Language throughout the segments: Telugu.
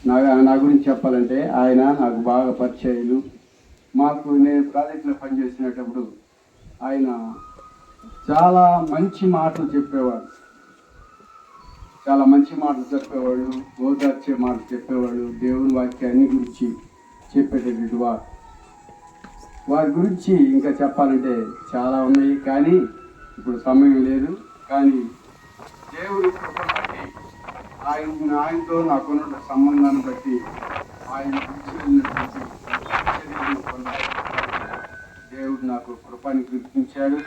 నా గురించి చెప్పాలంటే ఆయన నాకు బాగా పరిచయాలు. నేను ప్రాజెక్టులో పనిచేసినప్పుడు ఆయన చాలా మంచి మాటలు చెప్పేవాడు. ఓదార్చే మాటలు చెప్పేవాడు. దేవుని వాక్యాన్ని గురించి చెప్పేటటువంటి వారి గురించి ఇంకా చెప్పాలంటే చాలా ఉన్నాయి, కానీ ఇప్పుడు సమయం లేదు. కానీ దేవుని కృపను బట్టి ఆయనతో నాకున్న సంబంధాన్ని బట్టి ఆయన దేవుడు నాకు కృపని గుర్తించాడు.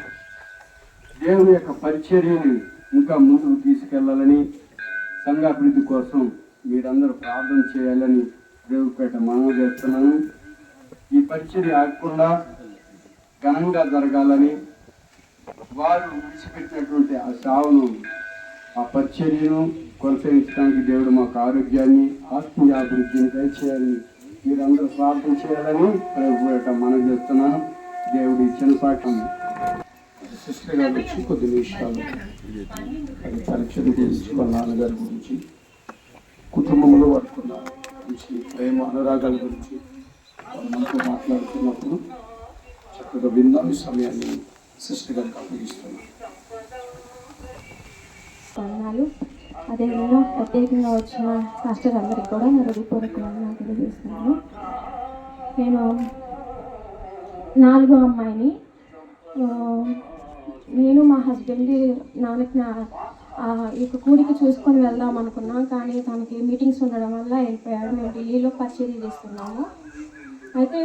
దేవుని యొక్క పరిచర్యని ఇంకా ముందుకు తీసుకెళ్లాలని, సంఘాభివృద్ధి కోసం మీరందరూ ప్రార్థన చేయాలని దేవుడిపేట మనవి చేస్తున్నాను. ఈ పరిచర్య ఆగకుండా ఘనంగా జరగాలని, వారు విడిచిపెట్టినటువంటి ఆ సేవను, ఆ పరిచర్యను కొనసాగించడానికి దేవుడు మాకు ఆరోగ్యాన్ని, ఆత్మీయ అభివృద్ధిని దయచేయాలని మీరందరూ ప్రార్థన చేయాలని ప్రభుపేట మనవి చేస్తున్నాను. దేవుడి ఇచ్చిన పాఠం సిస్టర్ గారు వచ్చి కొద్ది నిమిషాలు అది పరీక్షలు తెలుసుకోవాలి. నాన్నగారి గురించి, కుటుంబంలో పడుకున్న గురించి, ప్రేమ అనురాగాల గురించి మనతో మాట్లాడుతున్నప్పుడు చక్కగా విందాం. ఈ సమయాన్ని సిస్టర్ గారికి అప్పగిస్తున్నాను. అదేవిధంగా ప్రత్యేకంగా వచ్చిన పాస్టర్ అందరికీ కూడా నా హృదయపూర్వకంగా తెలియజేస్తున్నాను. నేను 4వ అమ్మాయిని. నేను మా హస్బెండ్ నాన్నకి ఈ కూడికి చూసుకొని వెళ్దాం అనుకున్నాం, కానీ తనకి మీటింగ్స్ ఉండడం వల్ల వెళ్ళిపోయాడు. మేము ఢిల్లీలో పరిచర్య చేస్తున్నాము. అయితే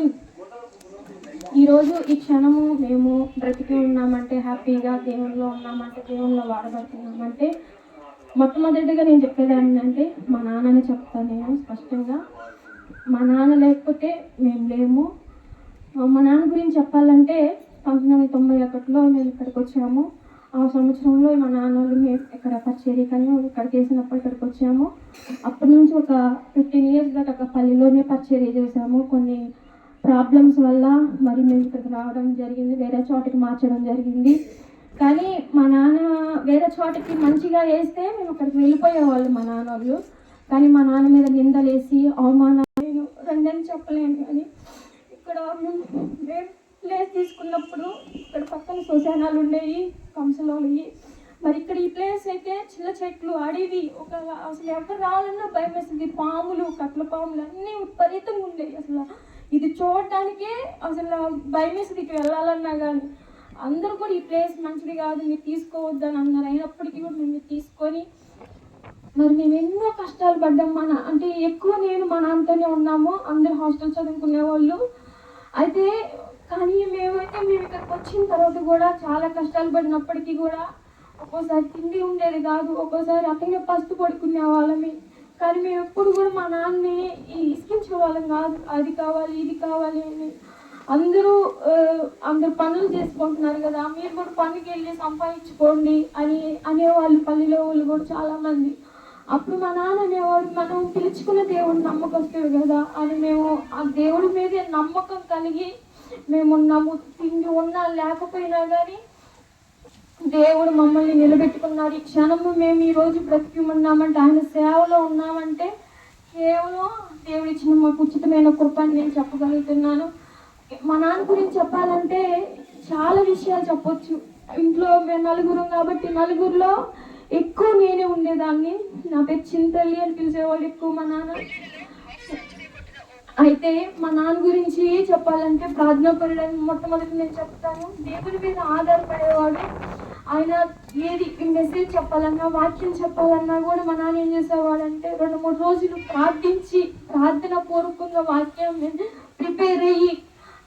ఈరోజు ఈ క్షణము మేము బ్రతికి ఉన్నామంటే, హ్యాపీగా దేవునిలో ఉన్నామంటే, దేవునిలో వాడబడుతున్నామంటే, మొట్టమొదటిగా నేను చెప్పేది ఏంటంటే మా నాన్నని చెప్తాను. నేను స్పష్టంగా మా నాన్న లేకపోతే మేము లేము. మా నాన్న గురించి చెప్పాలంటే 1991లో మేము ఇక్కడికి వచ్చాము. ఆ సంవత్సరంలో మా నాన్న మేము ఇక్కడ పరిచర్యకని ఇక్కడికి వేసినప్పుడు ఇక్కడికి వచ్చాము. అప్పటి నుంచి ఒక 15 years దాకా ఒక పల్లెలోనే పరిచర్య చేసాము. కొన్ని ప్రాబ్లమ్స్ వల్ల మరి మేము ఇక్కడికి రావడం జరిగింది, వేరే చోటికి మార్చడం జరిగింది. కానీ మా నాన్న వేరే చోటకి మంచిగా వేస్తే మేము అక్కడికి వెళ్ళిపోయేవాళ్ళు మా నాన్న వాళ్ళు. కానీ మా నాన్న మీద నిందలేసి అవమానాలు నేను రెండని చెప్పలేను. కానీ ఇక్కడ మేము ప్లేస్ తీసుకున్నప్పుడు ఇక్కడ పక్కన శ్మశానాలు ఉండేవి, కంసలోవి. మరి ఇక్కడ ఈ ప్లేస్ అయితే చిన్న చెట్లు, అడవి, అసలు ఎవరు రావాలన్నా భయం వేస్తుంది. పాములు, కట్ల పాములు అన్నీ విపరీతంగా ఉండేవి. అసలు ఇది చూడటానికే అసలు భయం వేస్తుంది ఇటు వెళ్ళాలన్నా. కానీ అందరూ కూడా ఈ ప్లేస్ మంచిది కాదు, మీరు తీసుకోవద్దని అన్నారు. అయినప్పటికీ కూడా మేము తీసుకొని మరి మేము ఎన్నో కష్టాలు పడ్డాం. అంటే ఎక్కువ నేను మా నాన్నతోనే ఉన్నాము. అందరు హాస్టల్ చదువుకునే వాళ్ళు. అయితే కానీ మేము ఇక్కడికి వచ్చిన తర్వాత కూడా చాలా కష్టాలు పడినప్పటికీ కూడా ఒక్కోసారి తిండి ఉండేది కాదు, ఒక్కోసారి అతనే పస్తు పడుకునే వాళ్ళమి. కానీ మేము ఎప్పుడు కూడా మా నాన్నని ఇసుకించే వాళ్ళం కాదు. అది కావాలి, ఇది కావాలి అని. అందరూ పనులు చేసుకుంటున్నారు కదా, మీరు కూడా పనికి వెళ్ళి సంపాదించుకోండి అనేవాళ్ళు పల్లెలో వాళ్ళు కూడా చాలామంది. అప్పుడు మా నాన్న అనేవాడు, మనం పిలుచుకున్న దేవుడు నమ్మకస్తుడు కదా అని. మేము ఆ దేవుడి మీదే నమ్మకం కలిగి మేమున్నాము. తిండి ఉన్నా లేకపోయినా కానీ దేవుడు మమ్మల్ని నిలబెట్టుకున్నాడు. ఈ క్షణము మేము ఈరోజు బ్రతికి ఉన్నామంటే, ఆయన సేవలో ఉన్నామంటే కేవలం దేవుడు ఇచ్చిన మాకు ఉచితమైన కృప అని నేను చెప్పగలుగుతున్నాను. మా నాన్న గురించి చెప్పాలంటే చాలా విషయాలు చెప్పొచ్చు. ఇంట్లో మేము నలుగురం కాబట్టి నలుగురిలో ఎక్కువ నేనే ఉండేదాన్ని. నా పేరు చింతల్లి అని పిలిచేవాళ్ళు ఎక్కువ మా నాన్న. అయితే మా నాన్న గురించి చెప్పాలంటే ప్రార్థనాపరుడని మొట్టమొదటి నేను చెప్తాను. దేవుని మీద ఆధారపడేవాడు. ఆయన ఏది మెసేజ్ చెప్పాలన్నా, వాక్యం చెప్పాలన్నా కూడా మా నాన్న ఏం చేసేవాడంటే 2-3 రోజులు ప్రార్థించి ప్రార్థన పూర్వకంగా వాక్యం ప్రిపేర్ అయ్యి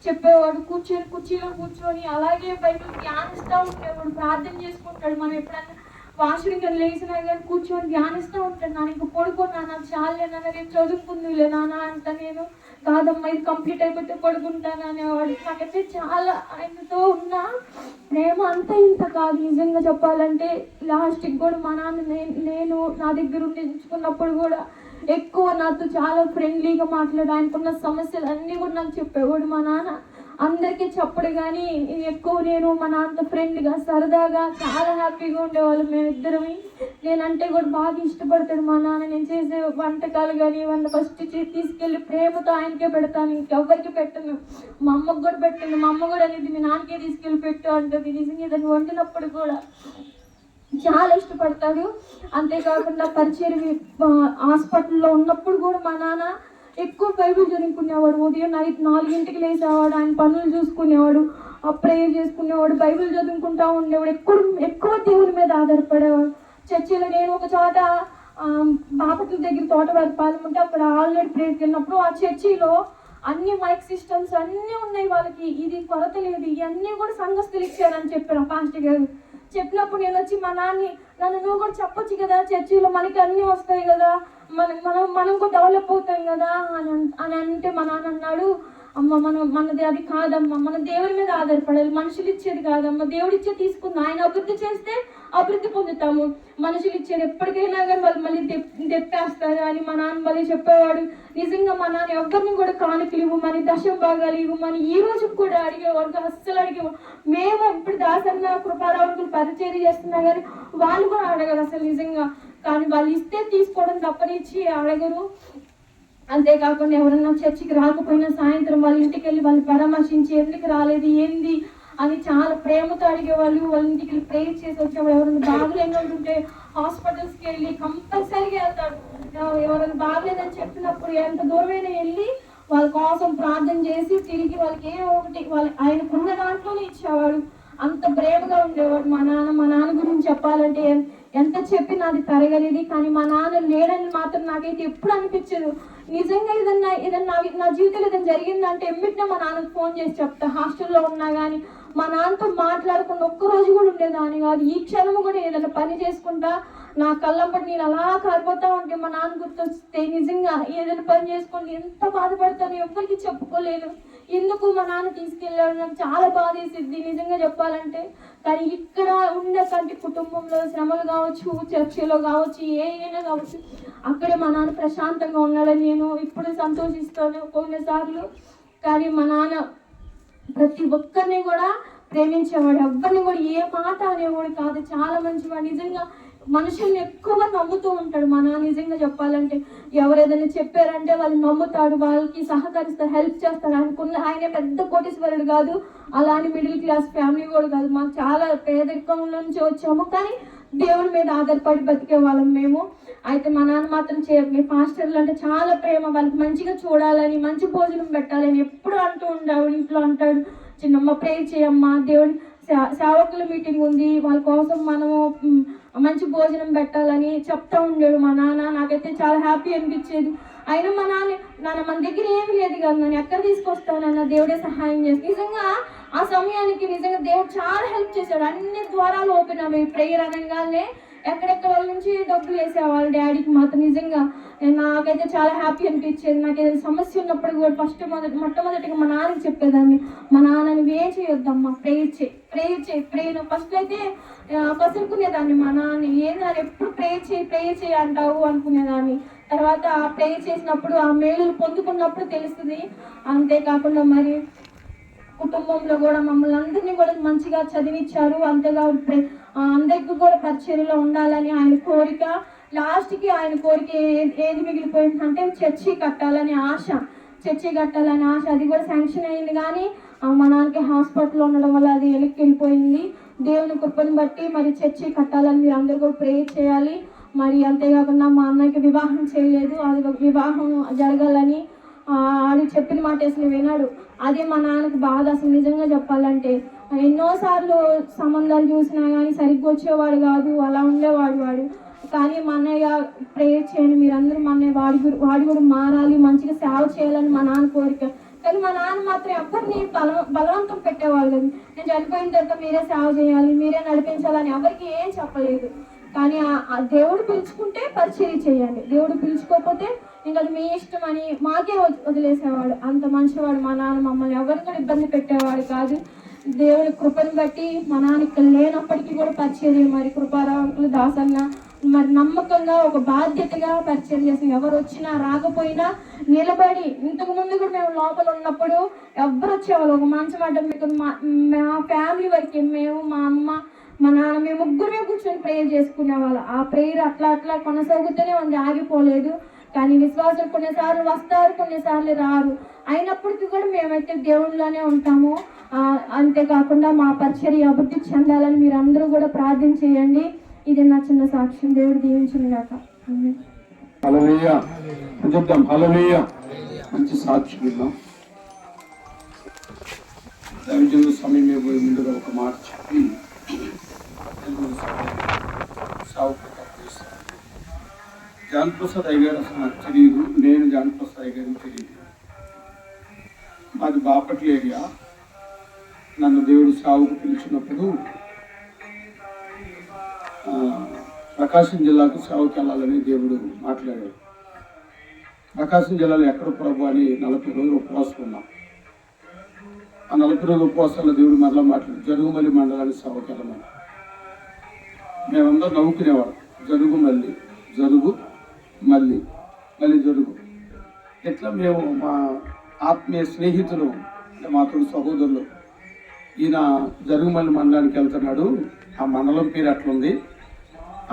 చెప్పేవాడు. కుర్చీలో కూర్చొని అలాగే బైబిల్ ధ్యానిస్తూ ఉండేవాడు. ప్రార్థన చేసుకుంటాడు. మనం ఎప్పుడన్నా వాష్రూమ్ కానీ లేచినా కానీ కూర్చొని ధ్యానిస్తూ ఉంటాడు. నాన్న ఇంకా పడుకున్నా, నాకు చాలే నాన్న, రేపు చదువుకుందిలే నాన్న అంట. నేను కాదమ్మా ఇది కంప్లీట్ అయిపోతే పడుకుంటాను అనేవాడు. నాకైతే చాలా ఆయనతో ఉన్న ప్రేమ అంతా ఇంత కాదు. నిజంగా చెప్పాలంటే లాస్ట్కి కూడా మా నాన్న నేను నా దగ్గర ఉండి ఎంచుకున్నప్పుడు కూడా ఎక్కువ నాతో చాలా ఫ్రెండ్లీగా మాట్లాడు. ఆయనకున్న సమస్యలు అన్నీ కూడా నాకు చెప్పేవాడు మా నాన్న. అందరికీ చెప్పడు కానీ ఎక్కువ నేను మా నాన్నతో ఫ్రెండ్గా సరదాగా చాలా హ్యాపీగా ఉండేవాళ్ళం మేమిద్దరం. నేనంటే కూడా బాగా ఇష్టపడతాడు మా నాన్న. నేను చేసే వంటకాలు కానీ ఫస్ట్ తీసుకెళ్ళి ప్రేమతో ఆయనకే పెడతాను, ఇంకెవ్వరికి పెట్టను. మా అమ్మకు కూడా పెట్టను. మా అమ్మ కూడా అనేది మీ నాన్నకే తీసుకెళ్ళి పెట్టు అంటుంది. నిజంగా దాన్ని వండినప్పుడు కూడా చాలా ఇష్టపడతాడు. అంతేకాకుండా పరిచయం హాస్పిటల్లో ఉన్నప్పుడు కూడా మా నాన్న ఎక్కువ బైబిల్ చదువుకునేవాడు. ఉదయం నైట్ 4 లేసేవాడు, ఆయన పనులు చూసుకునేవాడు, ప్రేయర్ చేసుకునేవాడు, బైబిల్ చదువుకుంటా ఉండేవాడు. ఎక్కువ దేవుని మీద ఆధారపడేవాడు. చర్చిలో నేను ఒక చోట బాపట్ల దగ్గర తోటవారిపాలెం ఉంటే అక్కడ ఆల్రెడీ ప్రేయర్కి వెళ్ళినప్పుడు ఆ చర్చిలో అన్ని మైక్ సిస్టమ్స్ అన్నీ ఉన్నాయి, వాళ్ళకి ఇది కొరత లేదు, ఇవన్నీ కూడా సంఘస్థులు ఇచ్చారని చెప్పారు పాస్టర్ గారు. చెప్పినప్పుడు నేను వచ్చి మా నాన్ని, నన్ను నువ్వు కూడా చెప్పొచ్చు కదా, చర్చిలో మనకి అన్నీ వస్తాయి కదా, మనం కూడా డెవలప్ అవుతాం కదా అని అంటే మా నాన్న అన్నాడు, అమ్మ మనది అది కాదమ్మా, మన దేవుడి మీద ఆధారపడాలి, మనుషులు ఇచ్చేది కాదమ్మా, దేవుడు ఇచ్చే తీసుకుందాం. ఆయన అభివృద్ధి చేస్తే అభివృద్ధి పొందుతాము, మనుషులు ఇచ్చేది ఎప్పటికైనా కానీ వాళ్ళు మళ్ళీ తెప్పేస్తారు అని మా నాన్న మళ్ళీ చెప్పేవాడు. నిజంగా మా నాన్న ఎవరిని కూడా కానుకలు ఇవ్వమని, దశం భాగాలు ఇవ్వమని ఈ రోజు కూడా అడిగేవాడు, అస్సలు అడిగేవాడు. మేము ఇప్పుడు దాసన్న కృపారావుకులు పరిచయం చేస్తున్నా కానీ వాళ్ళు కూడా అడగరు అసలు నిజంగా. కానీ వాళ్ళు ఇస్తే తీసుకోవడం తప్పనిచ్చి అడగరు. అంతేకాకుండా ఎవరన్నా చర్చికి రాకపోయినా సాయంత్రం వాళ్ళ ఇంటికి వెళ్ళి వాళ్ళు పరామర్శించి ఎందుకు రాలేదు ఏంది అని చాలా ప్రేమతో అడిగేవాళ్ళు. వాళ్ళ ఇంటికి వెళ్ళి ప్రేయర్ చేసి వచ్చేవాళ్ళు. ఎవరైనా బాగలేకుంటుంటే హాస్పిటల్స్కి వెళ్ళి కంపల్సరీగా వెళ్తాడు. ఎవరైనా బాగలేదని చెప్పినప్పుడు ఎంత దూరమైనా వెళ్ళి వాళ్ళ కోసం ప్రార్థన చేసి తిరిగి వాళ్ళకి ఏ ఒకటి ఆయనకున్న దాంట్లోనే ఇచ్చేవాడు. అంత ప్రేమగా ఉండేవాడు మా నాన్న గురించి చెప్పాలంటే ఎంత చెప్పినా అది తరగలేదు. కానీ మా నాన్న లేడని మాత్రం నాకైతే ఎప్పుడు అనిపించదు. నిజంగా ఏదన్నా నా జీవితంలో ఏదైనా జరిగిందంటే ఎమ్మిటినే మా నాన్నకు ఫోన్ చేసి చెప్తా. హాస్టల్లో ఉన్నా కానీ మా నాన్నతో మాట్లాడుకుని ఒక్కరోజు కూడా ఉండేదాన్ని కాదు. ఈ క్షణము కూడా ఏదైనా పని చేసుకుంటా నా కళ్ళంపటి నేను అలా కారిపోతా ఉంటే మా నాన్న గుర్తొస్తే నిజంగా ఏదైనా పని చేసుకుంటే ఎంత బాధపడతాను ఎవరికి చెప్పుకోలేను. ఎందుకు మా నాన్న తీసుకెళ్ళాడు నాకు చాలా బాధ వేసిద్ది నిజంగా చెప్పాలంటే. కానీ ఇక్కడ ఉండకంటే కుటుంబంలో శ్రమలు కావచ్చు, చర్చిలో కావచ్చు, ఏదైనా కావచ్చు, అక్కడే మా నాన్న ప్రశాంతంగా ఉన్నాడని నేను ఇప్పుడు సంతోషిస్తాను కొన్నిసార్లు. కానీ మా నాన్న ప్రతి ఒక్కరిని కూడా ప్రేమించేవాడు, ఎవరిని కూడా ఏ మాట అనేవాడు కాదు. చాలా మంచివాడు. నిజంగా మనుషుల్ని ఎక్కువగా నమ్ముతూ ఉంటాడు మా నాన్న. నిజంగా చెప్పాలంటే ఎవరు ఏదైనా చెప్పారంటే వాళ్ళు నమ్ముతాడు, వాళ్ళకి సహకరిస్తాడు, హెల్ప్ చేస్తాడు. ఆయన పెద్ద కోటీశ్వరుడు కాదు, అలాంటి మిడిల్ క్లాస్ ఫ్యామిలీ కూడా కాదు. మాకు చాలా పేదరికం నుంచి వచ్చాము, కానీ దేవుడి మీద ఆధారపడి బతికే వాళ్ళం మేము. అయితే మా నాన్న మాత్రం మీ పాస్టర్లు అంటే చాలా ప్రేమ, వాళ్ళకి మంచిగా చూడాలని, మంచి భోజనం పెట్టాలని ఎప్పుడు అంటూ ఉండేవాడు. ఇంట్లో అంటాడు, చిన్నమ్మ ప్రేయర్ చేయమ్మా, దేవుడి సేవకుల మీటింగ్ ఉంది, వాళ్ళ కోసం మనము మంచి భోజనం పెట్టాలని చెప్తా ఉండేడు మా నాన్న. నాకైతే చాలా హ్యాపీ అనిపించేది. అయినా మా నాన్న మన దగ్గర ఏమీ లేదు కదా, నన్ను ఎక్కడ తీసుకొస్తానన్న దేవుడే సహాయం చేసి నిజంగా ఆ సమయానికి నిజంగా దేవుడు చాలా హెల్ప్ చేశాడు. అన్ని ద్వారాలు ఓపెన్ అవి ప్రేయర్ అనగానే ఎక్కడెక్కడ వాళ్ళ నుంచి డబ్బులు వేసేవాళ్ళు డాడీకి మాత్రం. నిజంగా నాకైతే చాలా హ్యాపీ అనిపించేది. నాకు ఏదైనా సమస్య ఉన్నప్పుడు కూడా మొట్టమొదటిగా మా నాన్నకి చెప్పేదాన్ని, మా నాన్న నువ్వేం చేయొద్దమ్మా, ప్రేయర్ చేయి. ఫస్ట్ అయితే కసురుకునేదాన్ని మా నాన్న, ఏందని ఎప్పుడు ప్రేయర్ చేయి అంటావు అనుకునేదాన్ని. తర్వాత ప్రేయర్ చేసినప్పుడు ఆ మేలు పొందుకున్నప్పుడు తెలుస్తుంది. అంతేకాకుండా మరి కుటుంబంలో కూడా మమ్మల్ని అందరినీ కూడా మంచిగా చదివించారు. అంతేగా అందరికీ కూడా పరిచర్యలో ఉండాలని ఆయన కోరిక. లాస్ట్కి ఆయన కోరిక ఏది మిగిలిపోయిందంటే చర్చి కట్టాలని ఆశ. అది కూడా శాంక్షన్ అయింది. కానీ మా నాన్నకి హాస్పిటల్లో ఉండడం వల్ల అది వెళ్ళిపోయింది. దేవుని కృపను బట్టి మరి చర్చి కట్టాలని మీరు అందరూ కూడా ప్రేయర్ చేయాలి. మరి అంతేకాకుండా మా అన్నయ్యకి వివాహం చేయలేదు, అది వివాహం జరగాలని ఆడు చెప్పిన మాట అసలు వినాడు. అదే మా నాన్నకి బాధ అసలు నిజంగా చెప్పాలంటే. ఎన్నోసార్లు సంబంధాలు చూసినా కానీ సరిగ్గా వచ్చేవాడు కాదు, అలా ఉండేవాడు వాడు. కానీ మా అన్నయ్య ప్రేయర్ చేయండి మీరందరూ, మా అన్నయ్య వాడి కూడా మారాలి, మంచిగా సేవ చేయాలని మా నాన్న కోరిక. కానీ మా నాన్న మాత్రం ఎవరిని బలవంతం పెట్టేవాళ్ళు కదా. నేను చనిపోయిన తర్వాత మీరే సేవ చేయాలి, మీరే నడిపించాలని ఎవరికి ఏం చెప్పలేదు. కానీ ఆ దేవుడు పిలుచుకుంటే పరిచర్య చేయండి, దేవుడు పిలుచుకోకపోతే ఇంకా అది మీ ఇష్టం అని మాకే వదిలేసేవాడు. అంత మంచివాడు మా నాన్న. మమ్మల్ని ఎవరిని కూడా ఇబ్బంది పెట్టేవాడు కాదు. దేవుడి కృపను బట్టి మా నాన్న ఇక్కడ లేనప్పటికీ కూడా పరిచర్య మరి కృపారావుకులు దాసన్న మరి నమ్మకంగా ఒక బాధ్యతగా పరిచయం చేస్తాం. ఎవరు వచ్చినా రాకపోయినా నిలబడి, ఇంతకు ముందు కూడా మేము లోపల ఉన్నప్పుడు ఎవరు వచ్చేవాళ్ళు ఒక మంచం అడ్డం మీకు మా ఫ్యామిలీ వరకు మేము, మా అమ్మ, మా నాన్న, మేము ముగ్గురమే కూర్చొని ప్రేయర్ చేసుకునేవాళ్ళం. ఆ ప్రేయర్ అట్లా అట్లా కొనసాగుతూనే ఉంది, ఆగిపోలేదు. కానీ విశ్వాసులు కొన్నిసార్లు వస్తారు, కొన్నిసార్లు రారు. అయినప్పటికీ కూడా మేమైతే దేవుళ్ళలోనే ఉంటాము. అంతేకాకుండా మా పరిచర్య అభివృద్ధి చెందాలని మీరు అందరూ కూడా ప్రార్థన చేయండి. ఇది నా చిన్న సాక్ష్యం. దేవుడు దీవించును గాక. హల్లెలూయా చెప్దాం. హల్లెలూయా. మంచి సాక్ష్యం ఇద్దాం. దైవజనుల సమయం పోయే ముందుగా ఒక మాట చెప్పి జాన్ ప్రసాద్ అయ్య గారు అసలు నాకు తెలియదు. నేను జాన్ ప్రసాద్ అయ్య గారికి తెలియదు. మాది బాపట్ల ఏరియా. నన్ను దేవుడు సావుకు పిలిచినప్పుడు ప్రకాశం జిల్లాకు సేవకి వెళ్ళాలని దేవుడు మాట్లాడాడు. ప్రకాశం జిల్లాలో ఎక్కడ ప్రభు అని 40 రోజులు ఉపవాసం ఉన్నాం. ఆ 40 రోజుల ఉపవాసాల్లో దేవుడు మరలా మాట్లాడు, జరుగుమల్లి మండలాన్ని సేవకి వెళ్ళమని. మేమందరం నవ్వుకునేవాడు. జరుగు మళ్ళీ జరుగు. ఇట్లా మేము మా ఆత్మీయ స్నేహితులు, మా తోడు సహోదరులు, ఈయన జరుగుమల్లి మండలానికి వెళ్తున్నాడు, ఆ మండలం పేరు అట్లుంది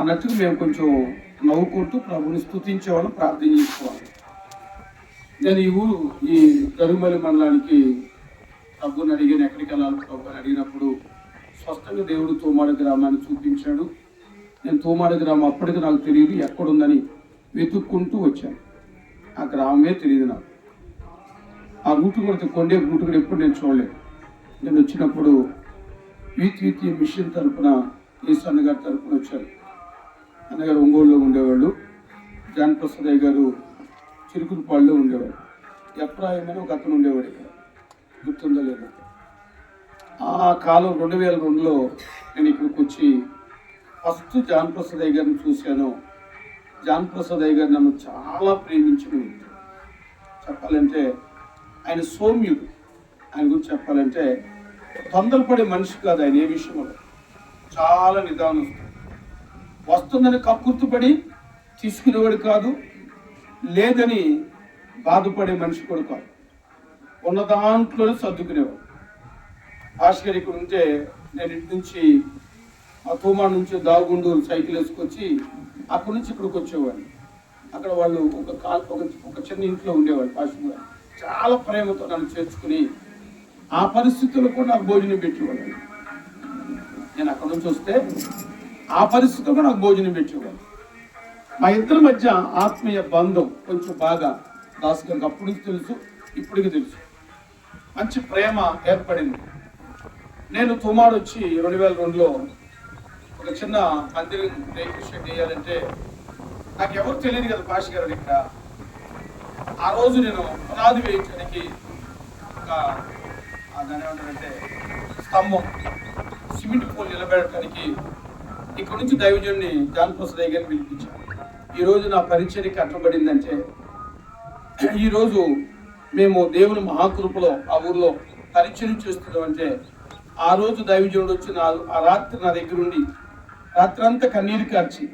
అన్నట్టుగా మేము కొంచెం నవ్వుకుంటూ ప్రభుని స్తుతించేవాళ్ళం, ప్రార్థన చేసుకోవాలి. నేను ఈ జరుగుమల్లి మండలానికి ప్రభుని అడిగాను, ఎక్కడికి వెళ్ళాలి ప్రభు అని అడిగినప్పుడు స్పష్టంగా దేవుడు తోమాడ గ్రామాన్ని చూపించాడు. నేను తోమాడ గ్రామం అప్పటికి నాకు తెలియదు, ఎక్కడుందని వెతుక్కుంటూ వచ్చాను. ఆ గ్రామమే తెలియదు నాకు. ఆ రూటు కూడా కొండే రూటు కూడా ఎప్పుడు నేను చూడలేదు. నేను వచ్చినప్పుడు వీతి మిషన్ తరఫున ఈశ్వర్ అన్నగారి తరఫున వచ్చారు. అన్నగారు ఒంగోలులో ఉండేవాళ్ళు, జాన్ ప్రసాద్ అయ్య గారు చిరుకులపాడులో ఉండేవాడు, ఎప్రాయం అని ఒక అతను ఉండేవాడు. ఇక్కడ గుర్తుందో లేదు. ఆ కాలం 2002లో నేను ఇక్కడికి వచ్చి ఫస్ట్ జాన్ ప్రసాద్ అయ్య గారిని చూశాను. జాన్ ప్రసాద్ అయ్య గారు నన్ను చాలా ప్రేమించిన వ్యక్తి. చెప్పాలంటే ఆయన సౌమ్యుడు. ఆయన గురించి చెప్పాలంటే తొందరపడే మనిషి కాదు. ఆయన ఏ విషయంలో చాలా నిదానం. వస్తుందని కక్కుర్తుపడి తీసుకునేవాడు కాదు, లేదని బాధపడే మనిషి కూడా కాదు. ఉన్న దాంట్లోనే సర్దుకునేవాడు. భాస్కర్ ఇక్కడ ఉంటే నేను ఇంటి నుంచి ఆ తూమా నుంచి దాగుండూరు సైకిల్ వేసుకొచ్చి అక్కడి నుంచి ఇక్కడికి వచ్చేవాడిని. అక్కడ వాళ్ళు ఒక చిన్న ఇంట్లో ఉండేవాళ్ళు. భాస్కర్ గారు చాలా ప్రేమతో నన్ను చేర్చుకుని ఆ పరిస్థితుల్లో కూడా నాకు భోజనం పెట్టేవాడు. నేను అక్కడ నుంచి వస్తే ఆ పరిస్థితిలో కూడా నాకు భోజనం పెట్టేవాడు. మా ఇద్దరి మధ్య ఆత్మీయ బంధం కొంచెం బాగా దాస్ గారికి అప్పటి నుంచి తెలుసు, ఇప్పటికి తెలుసు. మంచి ప్రేమ ఏర్పడింది. నేను తుమాడు వచ్చి 2002లో ఒక చిన్న మందిరం రేకుషం చేయాలంటే నాకు ఎవరు తెలియదు కదా భాష గారు. ఇక్కడ ఆ రోజు నేను పునాది వేయించడానికి దాని ఏమంటారంటే స్తంభం, సిమెంట్ పోల్ నిలబెట్టడానికి ఇక్కడ నుంచి దైవజుడిని జాన్ ప్రసాద్ అయ్య గారిని పిలిపించాను. ఈరోజు నా పరిచర్య కట్టబడిందంటే, ఈరోజు మేము దేవుని మహాకృపలో ఆ ఊర్లో పరిచయం చేస్తున్నామంటే, ఆ రోజు దైవజనుడు వచ్చి ఆ రాత్రి నా దగ్గర ఉండి రాత్రంతా కన్నీరు కార్చి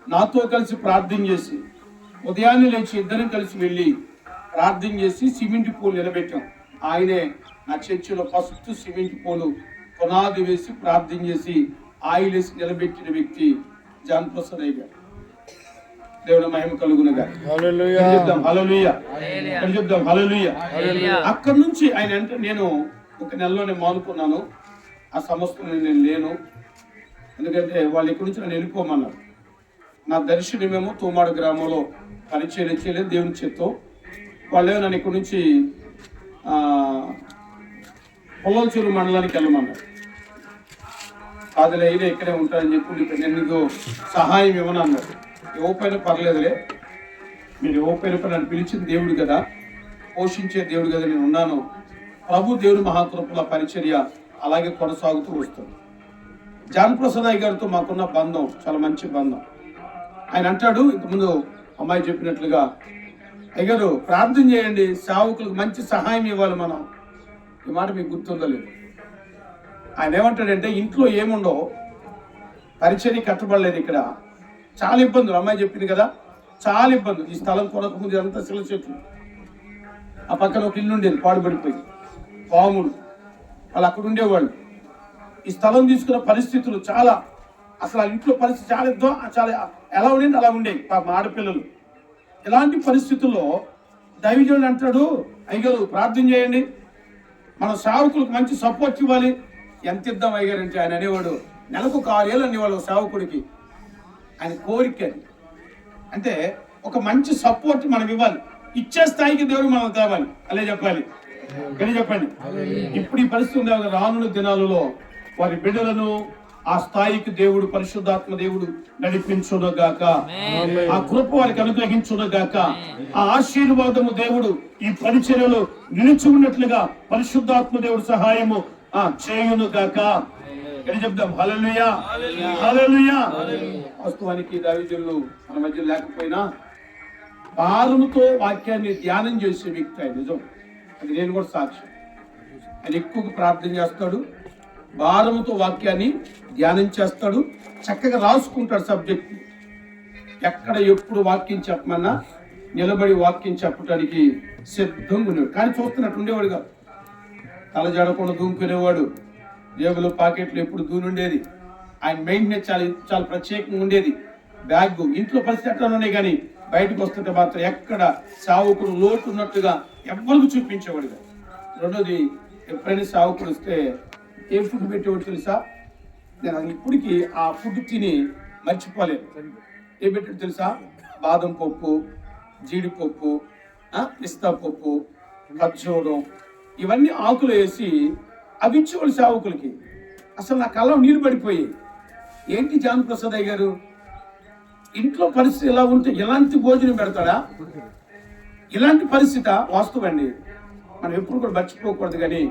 నాతో కలిసి ప్రార్థన చేసి ఉదయాన్నే లేచి ఇద్దరం కలిసి వెళ్ళి ప్రార్థన చేసి సిమెంట్ పూలు నిలబెట్టాం. ఆయనే నా చర్చిలో ఫస్ట్ సిమెంట్ పూలు పునాది వేసి ప్రార్థన చేసి ఆయిల్ వేసి నిలబెట్టిన వ్యక్తి జాన్ ప్రసాద్ అయ్య గారు. దేవుని మహిమ కలుగునుగా. చెప్దాం హల్లెలూయా, చెప్దాం హల్లెలూయా. అక్కడి నుంచి ఆయన అంటే నేను ఒక నెలలోనే మానుకున్నాను. ఆ సంస్థలో నేను లేను, ఎందుకంటే వాళ్ళు ఇక్కడి నుంచి నన్ను వెళ్ళిపోమన్నారు. నా దర్శనమేమో తూమాడు గ్రామంలో పరిచయం చేయలేదు, దేవుని చేత్తో. వాళ్ళేమో నన్ను ఇక్కడి నుంచి పొల్లలచెరు మండలానికి వెళ్ళమన్నారు. కాదులే అయినా ఇక్కడే ఉంటారని చెప్పి నేను నీకు సహాయం ఇవ్వనన్నారు. ఇవ్వకపోయినా పర్లేదులే, మీరు ఇవ్వకపోయినా నన్ను పిలిచిన దేవుడు కదా, పోషించే దేవుడు కదా, నేను ఉన్నాను. ప్రభు దేవుని మహాకృపల పరిచర్య అలాగే కొనసాగుతూ వస్తుంది. జాన్ ప్రసాద్ అయ్య గారితో మాకున్న బంధం చాలా మంచి బంధం. ఆయన అంటాడు, ఇంతకుముందు అమ్మాయి చెప్పినట్లుగా, అయ్యగారు ప్రార్థన చేయండి, సేవకులకు మంచి సహాయం ఇవ్వాలి మనం. ఈ మాట మీకు గుర్తుందో లేదు. ఆయన ఏమంటాడంటే, ఇంట్లో ఏముండో, పరిచర్య కట్టబడలేదు, ఇక్కడ చాలా ఇబ్బందులు. అమ్మాయి చెప్పింది కదా, చాలా ఇబ్బందులు. ఈ స్థలం కొనకముందు అంతా శిల చెట్లు, ఆ పక్కన ఒక ఇల్లు ఉండేది పాడుపడిపోయి, పాములు, వాళ్ళు అక్కడ ఉండేవాళ్ళు. ఈ స్థలం తీసుకున్న పరిస్థితులు చాలా, అసలు ఆ ఇంట్లో పరిస్థితి చాలా ఎలా ఉండేది అలా ఉండేవి. మా ఆడపిల్లలు ఇలాంటి పరిస్థితుల్లో దైవజనుడు అంటాడు, అయ్యగారు ప్రార్థన చేయండి, మన సేవకులకు మంచి సపోర్ట్ ఇవ్వాలి. ఎంత ఇద్దాం అయ్యగారు అంటే ఆయన అనేవాడు, నెలకు 6 ఏళ్ళు అనేవాడు సేవకుడికి. ఆయన కోరిక అంటే ఒక మంచి సపోర్ట్ మనం ఇవ్వాలి. ఇచ్చే స్థాయికి దేవుడు మనం తేవాలి. అలా చెప్పాలి. చెప్పండి. ఇప్పుడు ఈ పరిస్థితి ఉంది. రానున్న దినాలలో వారి బిడ్డలను ఆ స్థాయికి దేవుడు, పరిశుద్ధాత్మ దేవుడు నడిపించునుగాక. ఆ కృప వారికి అనుగ్రహించునుగాక. ఆ ఆశీర్వాదము దేవుడు ఈ పరిచర్యలో నిలిచి ఉన్నట్లుగా పరిశుద్ధాత్మ దేవుడు సహాయము చేయునుగాక. చెప్దాం హల్లెలూయా, హల్లెలూయా. వాస్తవానికి దావీదులు మన మధ్య లేకపోయినా భారముతో వాక్యాన్ని ధ్యానం చేసే వ్యక్తి ఆయన. నిజం, అది నేను కూడా సాక్ష్యం. ఆయన ఎక్కువగా ప్రార్థన చేస్తాడు, భారముతో వాక్యాన్ని ధ్యానం చేస్తాడు, చక్కగా రాసుకుంటాడు సబ్జెక్ట్. ఎక్కడ ఎప్పుడు వాక్యం చెప్పమన్నా నిలబడి వాక్యం చెప్పడానికి సిద్ధంగా ఉండేవాడు. కానీ చూస్తున్నట్టు ఉండేవాడు కాదు. తల జడకుండా దూముకునేవాడు, జేబులు పాకెట్లు ఎప్పుడు దూనుండేది. ఆయన మెయింటెనెన్స్ చాలా ప్రత్యేకంగా ఉండేది. బ్యాగ్, ఇంట్లో పరిస్థితి ఎట్లా ఉన్నాయి కానీ బయటకు వస్తుంటే మాత్రం ఎక్కడ సావుకుడు లోటు ఉన్నట్టుగా ఎవరికి చూపించేవాడు కాదు. రెండోది, ఎప్పుడైనా సావుకుడు వస్తే ఏం ఫుడ్ పెట్టేవాడు తెలుసా? నేను ఇప్పటికీ ఆ ఫుడ్ తిని మర్చిపోలేదు. ఏం పెట్టాడు తెలుసా? బాదం పప్పు, జీడిపప్పు, పిస్తా పప్పు, ఖర్జూరం, ఇవన్నీ ఆకులు వేసి అవి ఇచ్చేవాళ్ళు సేవకులకి. అసలు నా కళ్ళం నీళ్ళు పడిపోయి, ఏంటి జాన్ ప్రసాద్ అయ్య గారు ఇంట్లో పరిస్థితి ఎలా ఉంటే ఎలాంటి భోజనం పెడతాడా? ఇలాంటి పరిస్థితి వాస్తవండి. మనం ఎప్పుడు కూడా మర్చిపోకూడదు. కానీ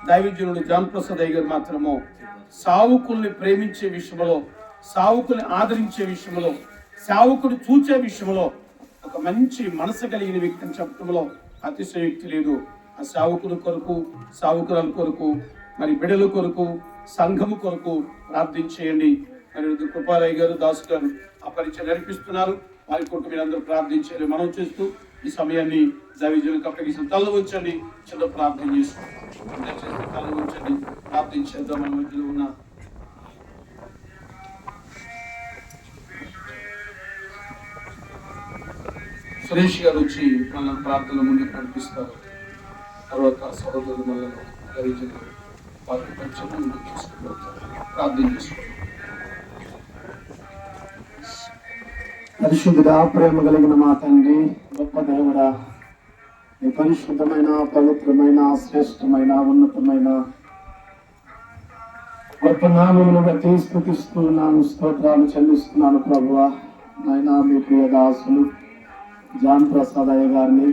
దైవజనుడు జాన్ ప్రసాద్ అయ్య గారు మాత్రము సావుకుల్ని ప్రేమించే విషయంలో, సావుకుల్ని ఆదరించే విషయంలో, సావుకుని చూచే విషయంలో ఒక మంచి మనసు కలిగిన వ్యక్తిని చెప్పడంలో అతిశయోక్తి లేదు. ఆ సావుకుల కొరకు, సావుకుల కొరకు, మరి బిడ్డల కొరకు, సంఘము కొరకు ప్రార్థించేయండి. మరి కృపాలయ్య గారు, దాసు గారు ఆ పరిచయం నడిపిస్తున్నారు. వారి కొరకు మీరు అందరూ ప్రార్థించాలి. మనం చేస్తూ ఈ సమయాన్ని దైవజనులకు అప్పగించిన తల ఉంచండి, చిన్న ప్రార్థన చేసుకోండి. తల ఉంచండి, ప్రార్థించేద్దాం. మన మధ్యలో ఉన్న సురేష్ గారు వచ్చి మన ప్రార్థనల ముందుకు నడిపిస్తారు. తర్వాత సహోదరులు మళ్ళీ దైవజనులు వారి పరిచయం ముందుకు తీసుకుపోతారు. ప్రార్థన చేసుకుంటారు. పరిశుద్ధుడా, ప్రేమ కలిగిన మా తండ్రి, గొప్ప దేవుడా, నీ పరిశుద్ధమైన, పవిత్రమైన, శ్రేష్టమైన, ఉన్నతమైన గొప్ప నామమును బట్టి స్తుతిస్తున్నాను, స్తోత్రాలు చెల్లిస్తున్నాను ప్రభువా. నాయనా, మీ ప్రియ దాసులు జాన్ ప్రసాద్ అయ్య గారిని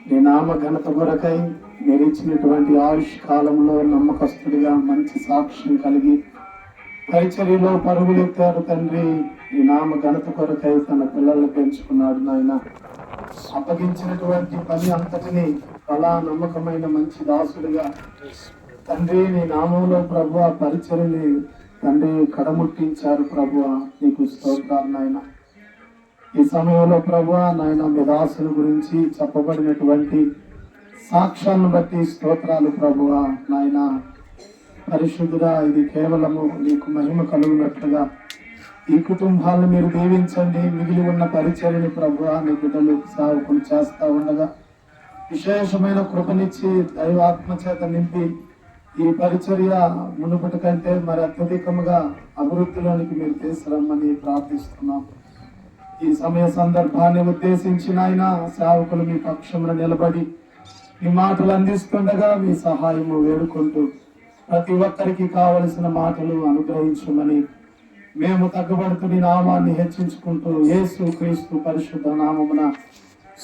నీ నామ ఘనత కొరకై మీరు ఇచ్చినటువంటి ఆయుష్ కాలంలో నమ్మకస్తుడిగా మంచి సాక్ష్యం కలిగి పరిచర్యలో పరుగులెత్తారు తండ్రి. ఈ నామ ఘనత కొరకై తన పిల్లల్ని పెంచుకున్నాడు నాయన. అప్పగించినటువంటి పని అంతటిని అలా నమ్మకమైన మంచి దాసుడిగా తండ్రి నీ నామంలో ప్రభువ పరిచర్యని తండ్రి కడముట్టించారు ప్రభువ. నీకు స్తోత్రాలు నాయన. ఈ సమయంలో ప్రభువ నాయన మీ దాసుల గురించి చెప్పబడినటువంటి సాక్ష్యాన్ని బట్టి స్తోత్రాలు ప్రభువ. నాయన పరిశుద్ధుడా, ఇది కేవలము నీకు మహిమ కలుగునట్లుగా ఈ కుటుంబాలను మీరు దీవించండి. మిగిలి ఉన్న పరిచర్యని ప్రభువా నీ బిడ్డలు సాగుకుని చేస్తా ఉండగా విశేషమైన కృపనిచ్చి దైవాత్మ చేత నింపి ఈ పరిచర్య మునుపటి కంటే మరి అత్యధికముగా అభివృద్ధిలోనికి మీరు తీసుకురమ్మని ప్రార్థిస్తున్నాం. ఈ సమయ సందర్భాన్ని ఉద్దేశించిన ఆయన సేవకులు మీ పక్షంలో నిలబడి మీ మాటలు అందిస్తుండగా మీ సహాయము వేడుకుంటూ ప్రతి ఒక్కరికి కావలసిన మాటలు అనుగ్రహించమని మేము తగ్గబడుతూ నీ నామాన్ని హెచ్చించుకుంటూ యేసు క్రీస్తు పరిశుద్ధ నామమున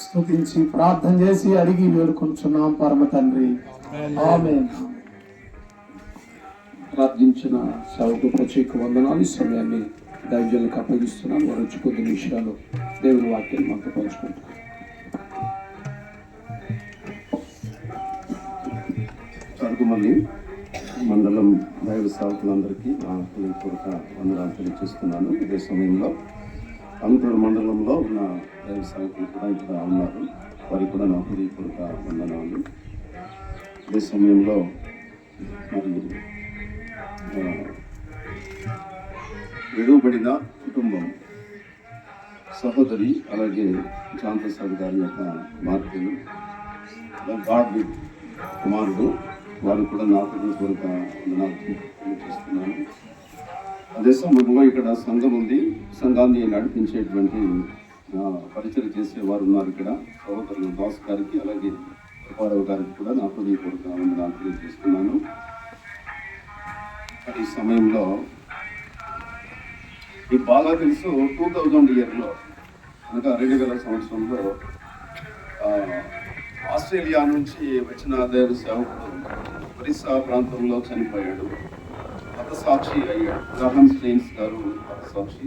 స్తుతించి ప్రార్థన చేసి అడిగి వేడుకుంటున్నాం పరమ తండ్రి, ఆమేన్. ప్రార్థించిన సేవకు ప్రత్యేక వందనాలు. ఈ సమయాన్ని దైవజనులకు అప్పగిస్తున్నాను. వారు వచ్చి కొద్ది విషయాలు దేవుని వాక్యాన్ని మనతో పంచుకుంటున్నారు. చదువుమల్లి మండలం దైవ సేవకులందరికీ నా హృదయపూర్వక వందనాలు తెలియజేస్తున్నాను. ఇదే సమయంలో అంగుటూరు మండలంలో ఉన్న దైవ సేవకులు కూడా ఇక్కడ ఉన్నారు. వారికి కూడా నా హృదయపూర్వక వందనాలు. అదే సమయంలో మరి విడువబడిన కుటుంబం సహోదరి అలాగే శాంతసాగర్ గారి యొక్క మార్పులు గాడ్ కుమారుడు వారు కూడా నా హృదయపూర్వక వందనాలు తెలియజేస్తున్నాను. అదే సమయంలో ఇక్కడ సంఘం ఉంది. సంఘాన్ని నడిపించేటువంటి పరిచయం చేసేవారు ఉన్నారు. ఇక్కడ సహోదరులు దాస్ గారికి అలాగే కృపారావు గారికి కూడా నా హృదయపూర్వక వందనాలు తెలియజేస్తున్నాను. ఈ సమయంలో మీకు బాగా తెలుసు 2000 ఇయర్లో అనగా 2000 సంవత్సరంలో ఆస్ట్రేలియా నుంచి వచ్చిన దైవ సేవకుడు ఒరిస్సా ప్రాంతంలో చనిపోయాడు. హతసాక్షి అయ్యాడు. గ్రహం స్టెయిన్స్ గారు హతసాక్షి.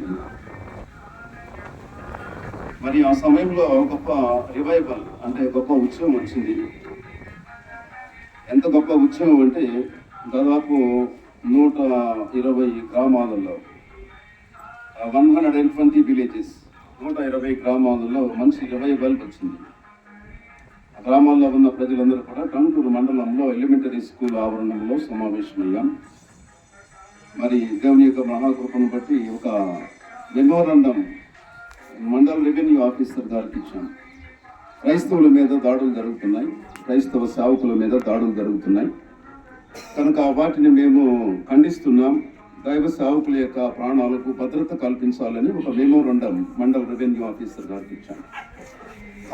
మరి ఆ సమయంలో గొప్ప రివైవల్ అంటే గొప్ప ఉత్సవం వచ్చింది. ఎంత గొప్ప ఉత్సవం అంటే దాదాపు 120 గ్రామాలలో 120 విలేజెస్ 120 గ్రామాలలో మంచి రివైవల్ వచ్చింది. ఆ గ్రామాల్లో ఉన్న ప్రజలందరూ కూడా టంగుటూరు మండలంలో ఎలిమెంటరీ స్కూల్ ఆవరణంలో సమావేశమయ్యాం. మరి దేవుని యొక్క మహాకృపను బట్టి ఒక మెమోరాండం మండల రెవెన్యూ ఆఫీసర్ గారికి ఇచ్చాం. క్రైస్తవుల మీద దాడులు జరుగుతున్నాయి, క్రైస్తవ సేవకుల మీద దాడులు జరుగుతున్నాయి కనుక వాటిని మేము ఖండిస్తున్నాం. దైవ సేవకుల యొక్క ప్రాణాలకు భద్రత కల్పించాలని ఒక మెమోరాండం మండల రెవెన్యూ ఆఫీసర్ గారికి ఇచ్చాం.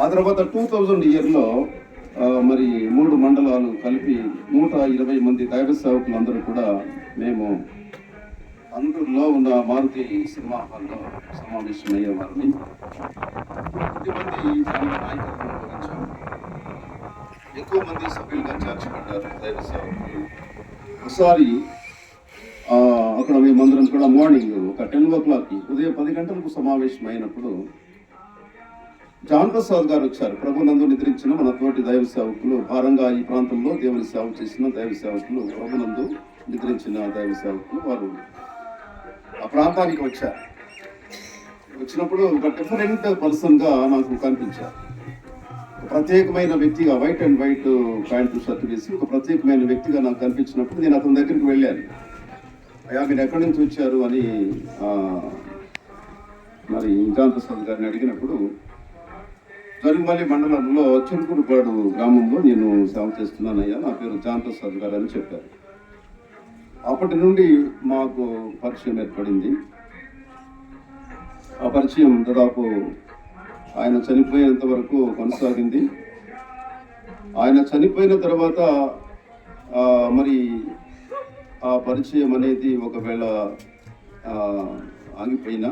ఆ తర్వాత 2000 ఇయర్లో మరి 3 మండలాలు కలిపి 120 మంది దైవ సేవకులందరూ కూడా మేము అందరిలో ఉన్న మారుతి సినిమా హాల్లో సమావేశమయ్యేవారిని. కొద్దిమంది దానిలో నాయకత్వం వహించాం. ఎక్కువ మంది సభ్యులుగా చేర్చబడ్డారు దైవ సేవకులు. ఒకసారి అక్కడ మేమందరం కూడా మార్నింగ్ ఒక 10 o'clock ఉదయం 10 గంటలకు సమావేశం అయినప్పుడు జాన్ ప్రసాద్ గారు వచ్చారు. ప్రభునందు నిద్రించిన మన తోటి దైవ సేవకులు, భారంగా ఈ ప్రాంతంలో దేవుని సేవ చేసిన దైవ సేవకులు, ప్రభునందు నిద్రించిన దైవ సేవకులు వారు ఆ ప్రాంతానికి వచ్చారు. వచ్చినప్పుడు ఒక డిఫరెంట్ పర్సన్గా నాకు కనిపించారు. ప్రత్యేకమైన వ్యక్తిగా white and white pant shirt వేసి ఒక ప్రత్యేకమైన వ్యక్తిగా నాకు కనిపించినప్పుడు నేను అతని దగ్గరికి వెళ్ళాను. అయ్యా మీరు ఎక్కడి నుంచి వచ్చారు అని మరి జాన్ ప్రసాద్ గారిని అడిగినప్పుడు జరుగుమల్లి మండలంలో చిరుకురుపాడు గ్రామంలో నేను సేవ చేస్తున్నానయ్యా, నా పేరు జాన్ ప్రసాద్ గారు అని చెప్పారు. అప్పటి నుండి మాకు పరిచయం ఏర్పడింది. ఆ పరిచయం దాదాపు ఆయన చనిపోయేంత వరకు కొనసాగింది. ఆయన చనిపోయిన తర్వాత మరి ఆ పరిచయం అనేది ఒకవేళ ఆగిపోయినా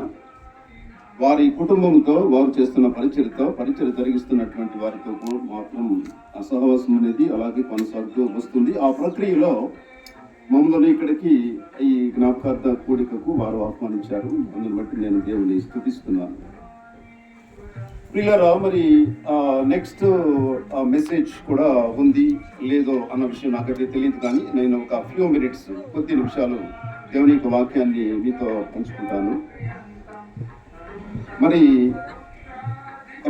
వారి కుటుంబంతో వారు చేస్తున్న పరిచయం జరిగిస్తున్నటువంటి వారితో మాత్రం ఆ సహవాసం అనేది అలాగే కొనసాగుతూ వస్తుంది. ఆ ప్రక్రియలో మమ్మల్ని ఇక్కడికి ఈ జ్ఞాపకార్థ కూడికకు వారు ఆహ్వానించారు. అందుని బట్టి నేను దేవుని స్తుతిస్తున్నాను. పిల్లరా మరి నెక్స్ట్ మెసేజ్ కూడా ఉంది లేదో అన్న విషయం నాకైతే తెలియదు, కానీ నేను ఒక ఫ్యూ మినిట్స్ కొద్ది నిమిషాలు దేవుని యొక్క వాక్యాన్ని మీతో పంచుకుంటాను. మరి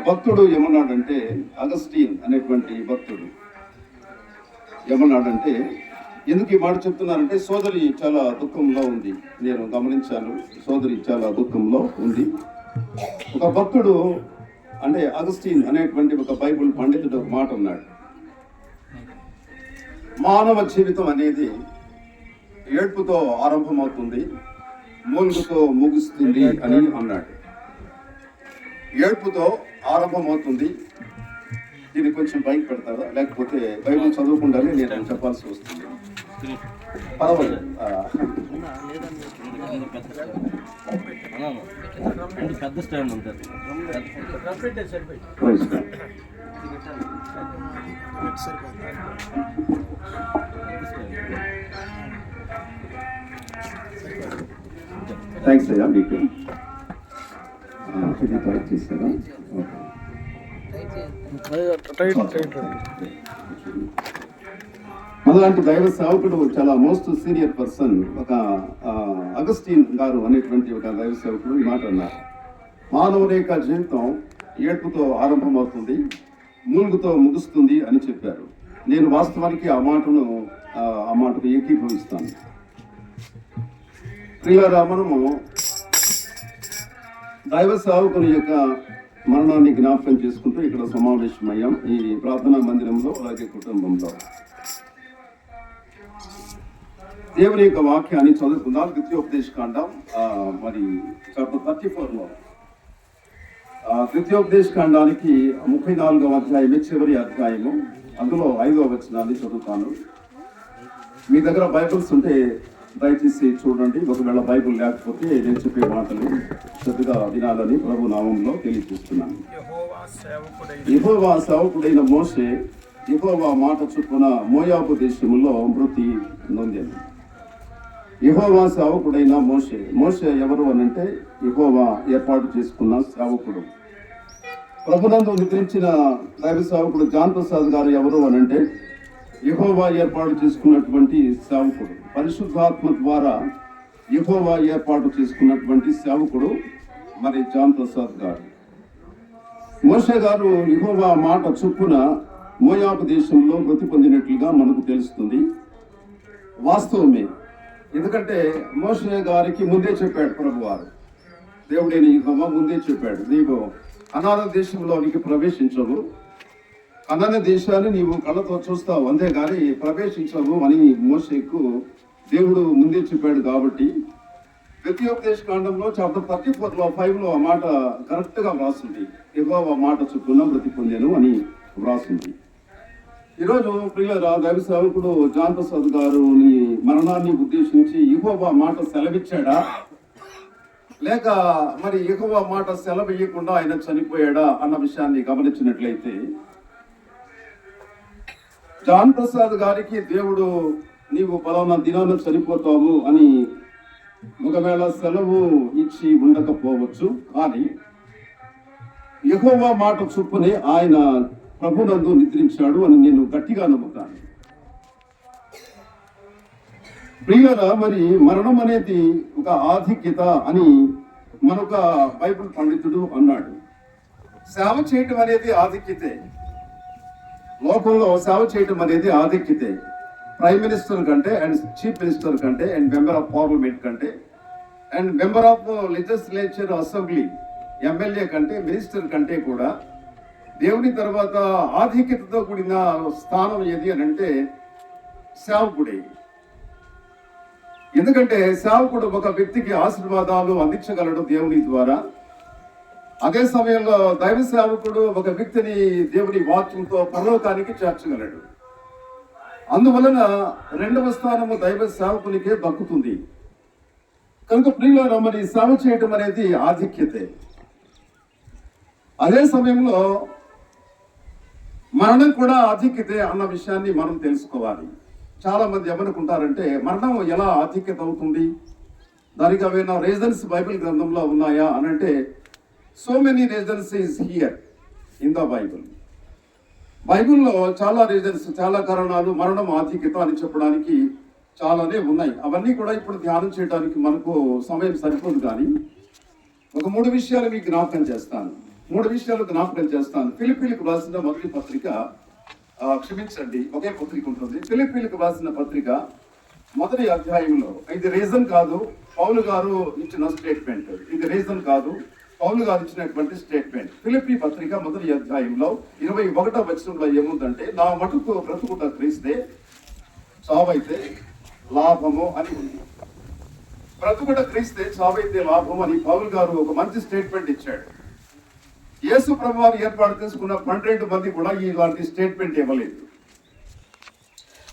భక్తుడు ఏమన్నాడంటే, అగస్టీన్ అనేటువంటి భక్తుడు ఏమన్నాడంటే, ఎందుకు ఈ మాట చెప్తున్నానంటే సోదరి చాలా దుఃఖంలో ఉంది. నేను గమనించాను, సోదరి చాలా దుఃఖంలో ఉంది. ఒక భక్తుడు అంటే అగస్టీన్ అనేటువంటి ఒక బైబుల్ పండితుడు ఒక మాట అన్నాడు, మానవ జీవితం అనేది ఏడ్పుతో ఆరంభమవుతుంది, మూలుగుతో ముగుస్తుంది అని అన్నాడు. ఏడ్పుతో ఆరంభమవుతుంది. దీన్ని కొంచెం పైకి పెడతారా, లేకపోతే బైబుల్ చదవకుండానే నేను చెప్పాల్సి వస్తుంది. పర్వాలేదు. పెద్ద స్టాండ్ ఉంటుంది. థ్యాంక్స్ అయ్యా మీకు టైప్ చేస్తారా. అలాంటి దైవ సేవకుడు చాలా మోస్ట్ సీనియర్ పర్సన్ ఒక అగస్టీన్ గారు అనేటువంటి ఒక దైవ సేవకుడు ఈ మాట అన్నారు. మానవుని యొక్క జీవితం ఏడ్పుతో ఆరంభమవుతుంది, మూలుగుతో ముగుస్తుంది అని చెప్పారు. నేను వాస్తవానికి ఆ మాటకు ఏకీభవిస్తాను. ప్రియులారా, మనము దైవ సేవకుని యొక్క మరణాన్ని జ్ఞాపకం చేసుకుంటూ ఇక్కడ సమావేశమయ్యాం, ఈ ప్రార్థనా మందిరంలో, అలాగే కుటుంబంలో. దేవుని యొక్క వాక్యాన్ని చదువుకుందాం. ద్వితీయోపదేశకాండం మరి చాప్టర్ 34లో ద్వితీయోపదేశకాండానికి 34వ అధ్యాయమే చివరి అధ్యాయము. అందులో 5వ వచనాన్ని చదువుతాను. మీ దగ్గర బైబిల్స్ ఉంటే దయచేసి చూడండి. ఒకవేళ బైబిల్ లేకపోతే నేను చెప్పే మాటలు శ్రద్ధగా వినాలని ప్రభు నామంలో తెలియజేస్తున్నాను. యెహోవా సేవకుడైన మోషే యెహోవా మాట చొప్పున మోయాబు దేశములో మృతి నొందెను. యెహోవా సేవకుడైన మోషే ఎవరు అనంటే యెహోవా ఏర్పాటు చేసుకున్న సేవకుడు. ప్రభునందు నిద్రించిన దైవ సేవకుడు జాన్ ప్రసాద్ గారు ఎవరు అనంటే యెహోవా ఏర్పాటు చేసుకున్నటువంటి సేవకుడు. పరిశుద్ధాత్మ ద్వారా యెహోవా ఏర్పాటు చేసుకున్నటువంటి సేవకుడు మరి జాన్ ప్రసాద్ గారు. మోషే గారు యెహోవా మాట చొప్పున మోయాబు దేశంలో మృతి పొందినట్లుగా మనకు తెలుస్తుంది. వాస్తవమే, ఎందుకంటే మోషే గారికి ముందే చెప్పాడు ప్రభువారు, దేవుడైన యెహోవా ముందే చెప్పాడు, నీవు కనాన దేశంలోనికి ప్రవేశించవు, కనాన దేశాన్ని నీవు కళ్ళతో చూస్తావు, అంతేగాని ప్రవేశించవు అని మోషేకు దేవుడు ముందే చెప్పాడు. కాబట్టి ద్వితీయోపదేశకాండంలో చాప్టర్ 34లో 5లో ఆ మాట కరెక్ట్ గా వ్రాసింది. యెహోవా మాట చొప్పున మృతి పొందాను అని వ్రాసింది. ఈరోజు ప్రియులారా, దైవ సేవకుడు జాన్ ప్రసాద్ గారుని మరణాన్ని ఉద్దేశించి యెహోవా మాట సెలవిచ్చాడా, లేక మరి యెహోవా మాట సెలవియ్యకుండా ఆయన చనిపోయాడా అన్న విషయాన్ని గమనించినట్లయితే, జాన్ ప్రసాద్ గారికి దేవుడు నీవు పలానా దినాన చనిపోతావు అని ఒకవేళ సెలవు ఇచ్చి ఉండకపోవచ్చు, కానీ యెహోవా మాట చొప్పునే ఆయన ప్రభునందు నిద్రించాడు అని నేను గట్టిగా నమ్ముతాను. ప్రియులారా, మరి మరణం అనేది ఒక ఆధిక్యత అని మనొక బైబిల్ పండితుడు అన్నాడు. సేవ చేయటం అనేది ఆధిక్యతే. లోకంలో సేవ చేయటం అనేది ఆధిక్యతే. ప్రైమ్ మినిస్టర్ కంటే అండ్ చీఫ్ మినిస్టర్ కంటే అండ్ మెంబర్ ఆఫ్ పార్లమెంట్ కంటే and member of legislature assembly MLA కంటే మినిస్టర్ కంటే కూడా దేవుని తర్వాత ఆధిక్యతతో కూడిన స్థానం ఏది అని అంటే సేవకుడే. ఎందుకంటే సేవకుడు ఒక వ్యక్తికి ఆశీర్వాదాలు అందించగలడు దేవుని ద్వారా. అదే సమయంలో దైవ సేవకుడు ఒక వ్యక్తిని దేవుని వాక్యంతో పరలోకానికి చేర్చగలడు. అందువలన రెండవ స్థానము దైవ సేవకునికే దక్కుతుంది. కనుక ప్రియులారా, మరి సేవ చేయటం అనేది ఆధిక్యతే. అదే సమయంలో మరణం కూడా ఆధిక్యతే అన్న విషయాన్ని మనం తెలుసుకోవాలి. చాలా మంది ఏమనుకుంటారంటే మరణం ఎలా ఆధిక్యత అవుతుంది, దానికి ఏమైనా రీజన్స్ బైబిల్ గ్రంథంలో ఉన్నాయా అని అంటే, so many reasons is here in the Bible. బైబిల్లో చాలా రీజన్స్, చాలా కారణాలు మరణం ఆధిక్యత అని చెప్పడానికి చాలానే ఉన్నాయి. అవన్నీ కూడా ఇప్పుడు ధ్యానం చేయడానికి మనకు సమయం సరిపోదు, కానీ ఒక 3 విషయాలు మీకు జ్ఞాపకం చేస్తాను. ఫిలిప్పీలకు రాసిన మొదటి పత్రిక, క్షమించండి, ఒకే పత్రిక ఉంటుంది. ఫిలిప్పీలకు రాసిన పత్రిక మొదటి అధ్యాయంలో, ఇది రీజన్ కాదు పౌలు గారు ఇచ్చిన స్టేట్మెంట్, ఇది రీజన్ కాదు పౌలు గారు ఇచ్చినటువంటి స్టేట్మెంట్. ఫిలిప్పీ పత్రిక మొదటి అధ్యాయంలో 21వ వచనంలో ఏముందంటే, నా మటుకు బ్రతుకుట క్రీస్తే, చావైతే లాభము అని ఉంది. బ్రతుకుట క్రీస్తే, చావైతే లాభము అని పౌలు గారు ఒక మంచి స్టేట్మెంట్ ఇచ్చాడు. యేసు ప్రభువారు ఏర్పాటు చేసుకున్న 12 మంది కూడా ఇలాంటి స్టేట్మెంట్ ఇవ్వలేదు.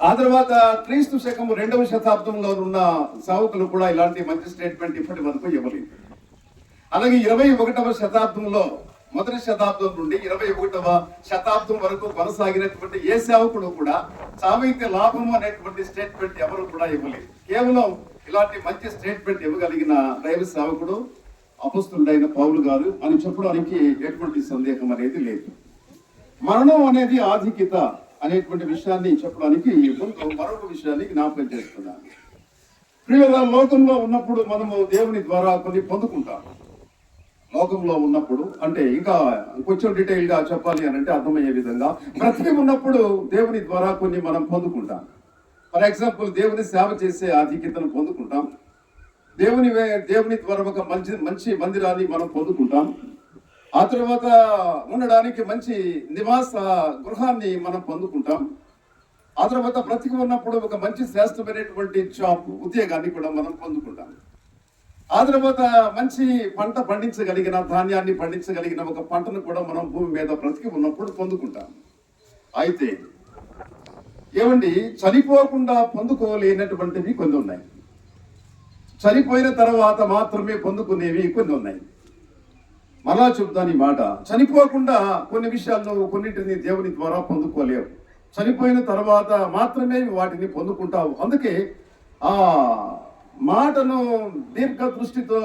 ఆ తర్వాత క్రీస్తు శకము 2వ శతాబ్దంలో ఉన్న సేవకులు కూడా ఇలాంటి మంచి స్టేట్మెంట్ ఇప్పటి వరకు ఇవ్వలేదు. అలాగే 21వ శతాబ్దంలో, మొదటి శతాబ్దం నుండి 21వ శతాబ్దం వరకు కొనసాగినటువంటి ఏ సేవకుడు కూడా చావైతే లాభము అనేటువంటి స్టేట్మెంట్ ఎవరు కూడా ఇవ్వలేదు. కేవలం ఇలాంటి మంచి స్టేట్మెంట్ ఇవ్వగలిగిన దైవ సేవకుడు అపొస్తలుడైన పౌలు గారు అని చెప్పడానికి ఎటువంటి సందేహం అనేది లేదు. మరణం అనేది ఆధిక్యత అనేటువంటి విషయాన్ని చెప్పడానికి మరొక విషయాన్ని జ్ఞాపకం చేస్తున్నాను. ప్రియుల, లోకంలో ఉన్నప్పుడు మనము దేవుని ద్వారా కొన్ని పొందుకుంటాము. లోకంలో ఉన్నప్పుడు, అంటే ఇంకా కొంచెం డీటెయిల్గా చెప్పాలి అని అంటే అర్థమయ్యే విధంగా, బ్రతికి ఉన్నప్పుడు దేవుని ద్వారా కొన్ని మనం పొందుకుంటాం. ఫర్ ఎగ్జాంపుల్, దేవుని సేవ చేసే ఆధిక్యతను పొందుకుంటాం. దేవుని ద్వారా ఒక మంచి మందిరాన్ని మనం పొందుకుంటాం. ఆ తర్వాత ఉండడానికి మంచి నివాస గృహాన్ని మనం పొందుకుంటాం. ఆ తర్వాత బ్రతికి ఉన్నప్పుడు ఒక మంచి శ్రేష్టమైనటువంటి జాబ్, ఉద్యోగాన్ని కూడా మనం పొందుకుంటాం. ఆ తర్వాత మంచి పంట పండించగలిగిన, ధాన్యాన్ని పండించగలిగిన ఒక పంటను కూడా మనం భూమి మీద బ్రతికి ఉన్నప్పుడు పొందుకుంటాం. అయితే ఏమండి, చనిపోకుండా పొందుకోలేనటువంటివి కొన్ని ఉన్నాయి. చనిపోయిన తర్వాత మాత్రమే పొందుకునేవి కొన్ని ఉన్నాయి. మరలా చెప్తాను ఈ మాట. చనిపోకుండా కొన్ని విషయాలను, కొన్నింటిని దేవుని ద్వారా పొందుకోలేవు. చనిపోయిన తర్వాత మాత్రమే వాటిని పొందుకుంటావు. అందుకే ఆ మాటను దీర్ఘ దృష్టితో,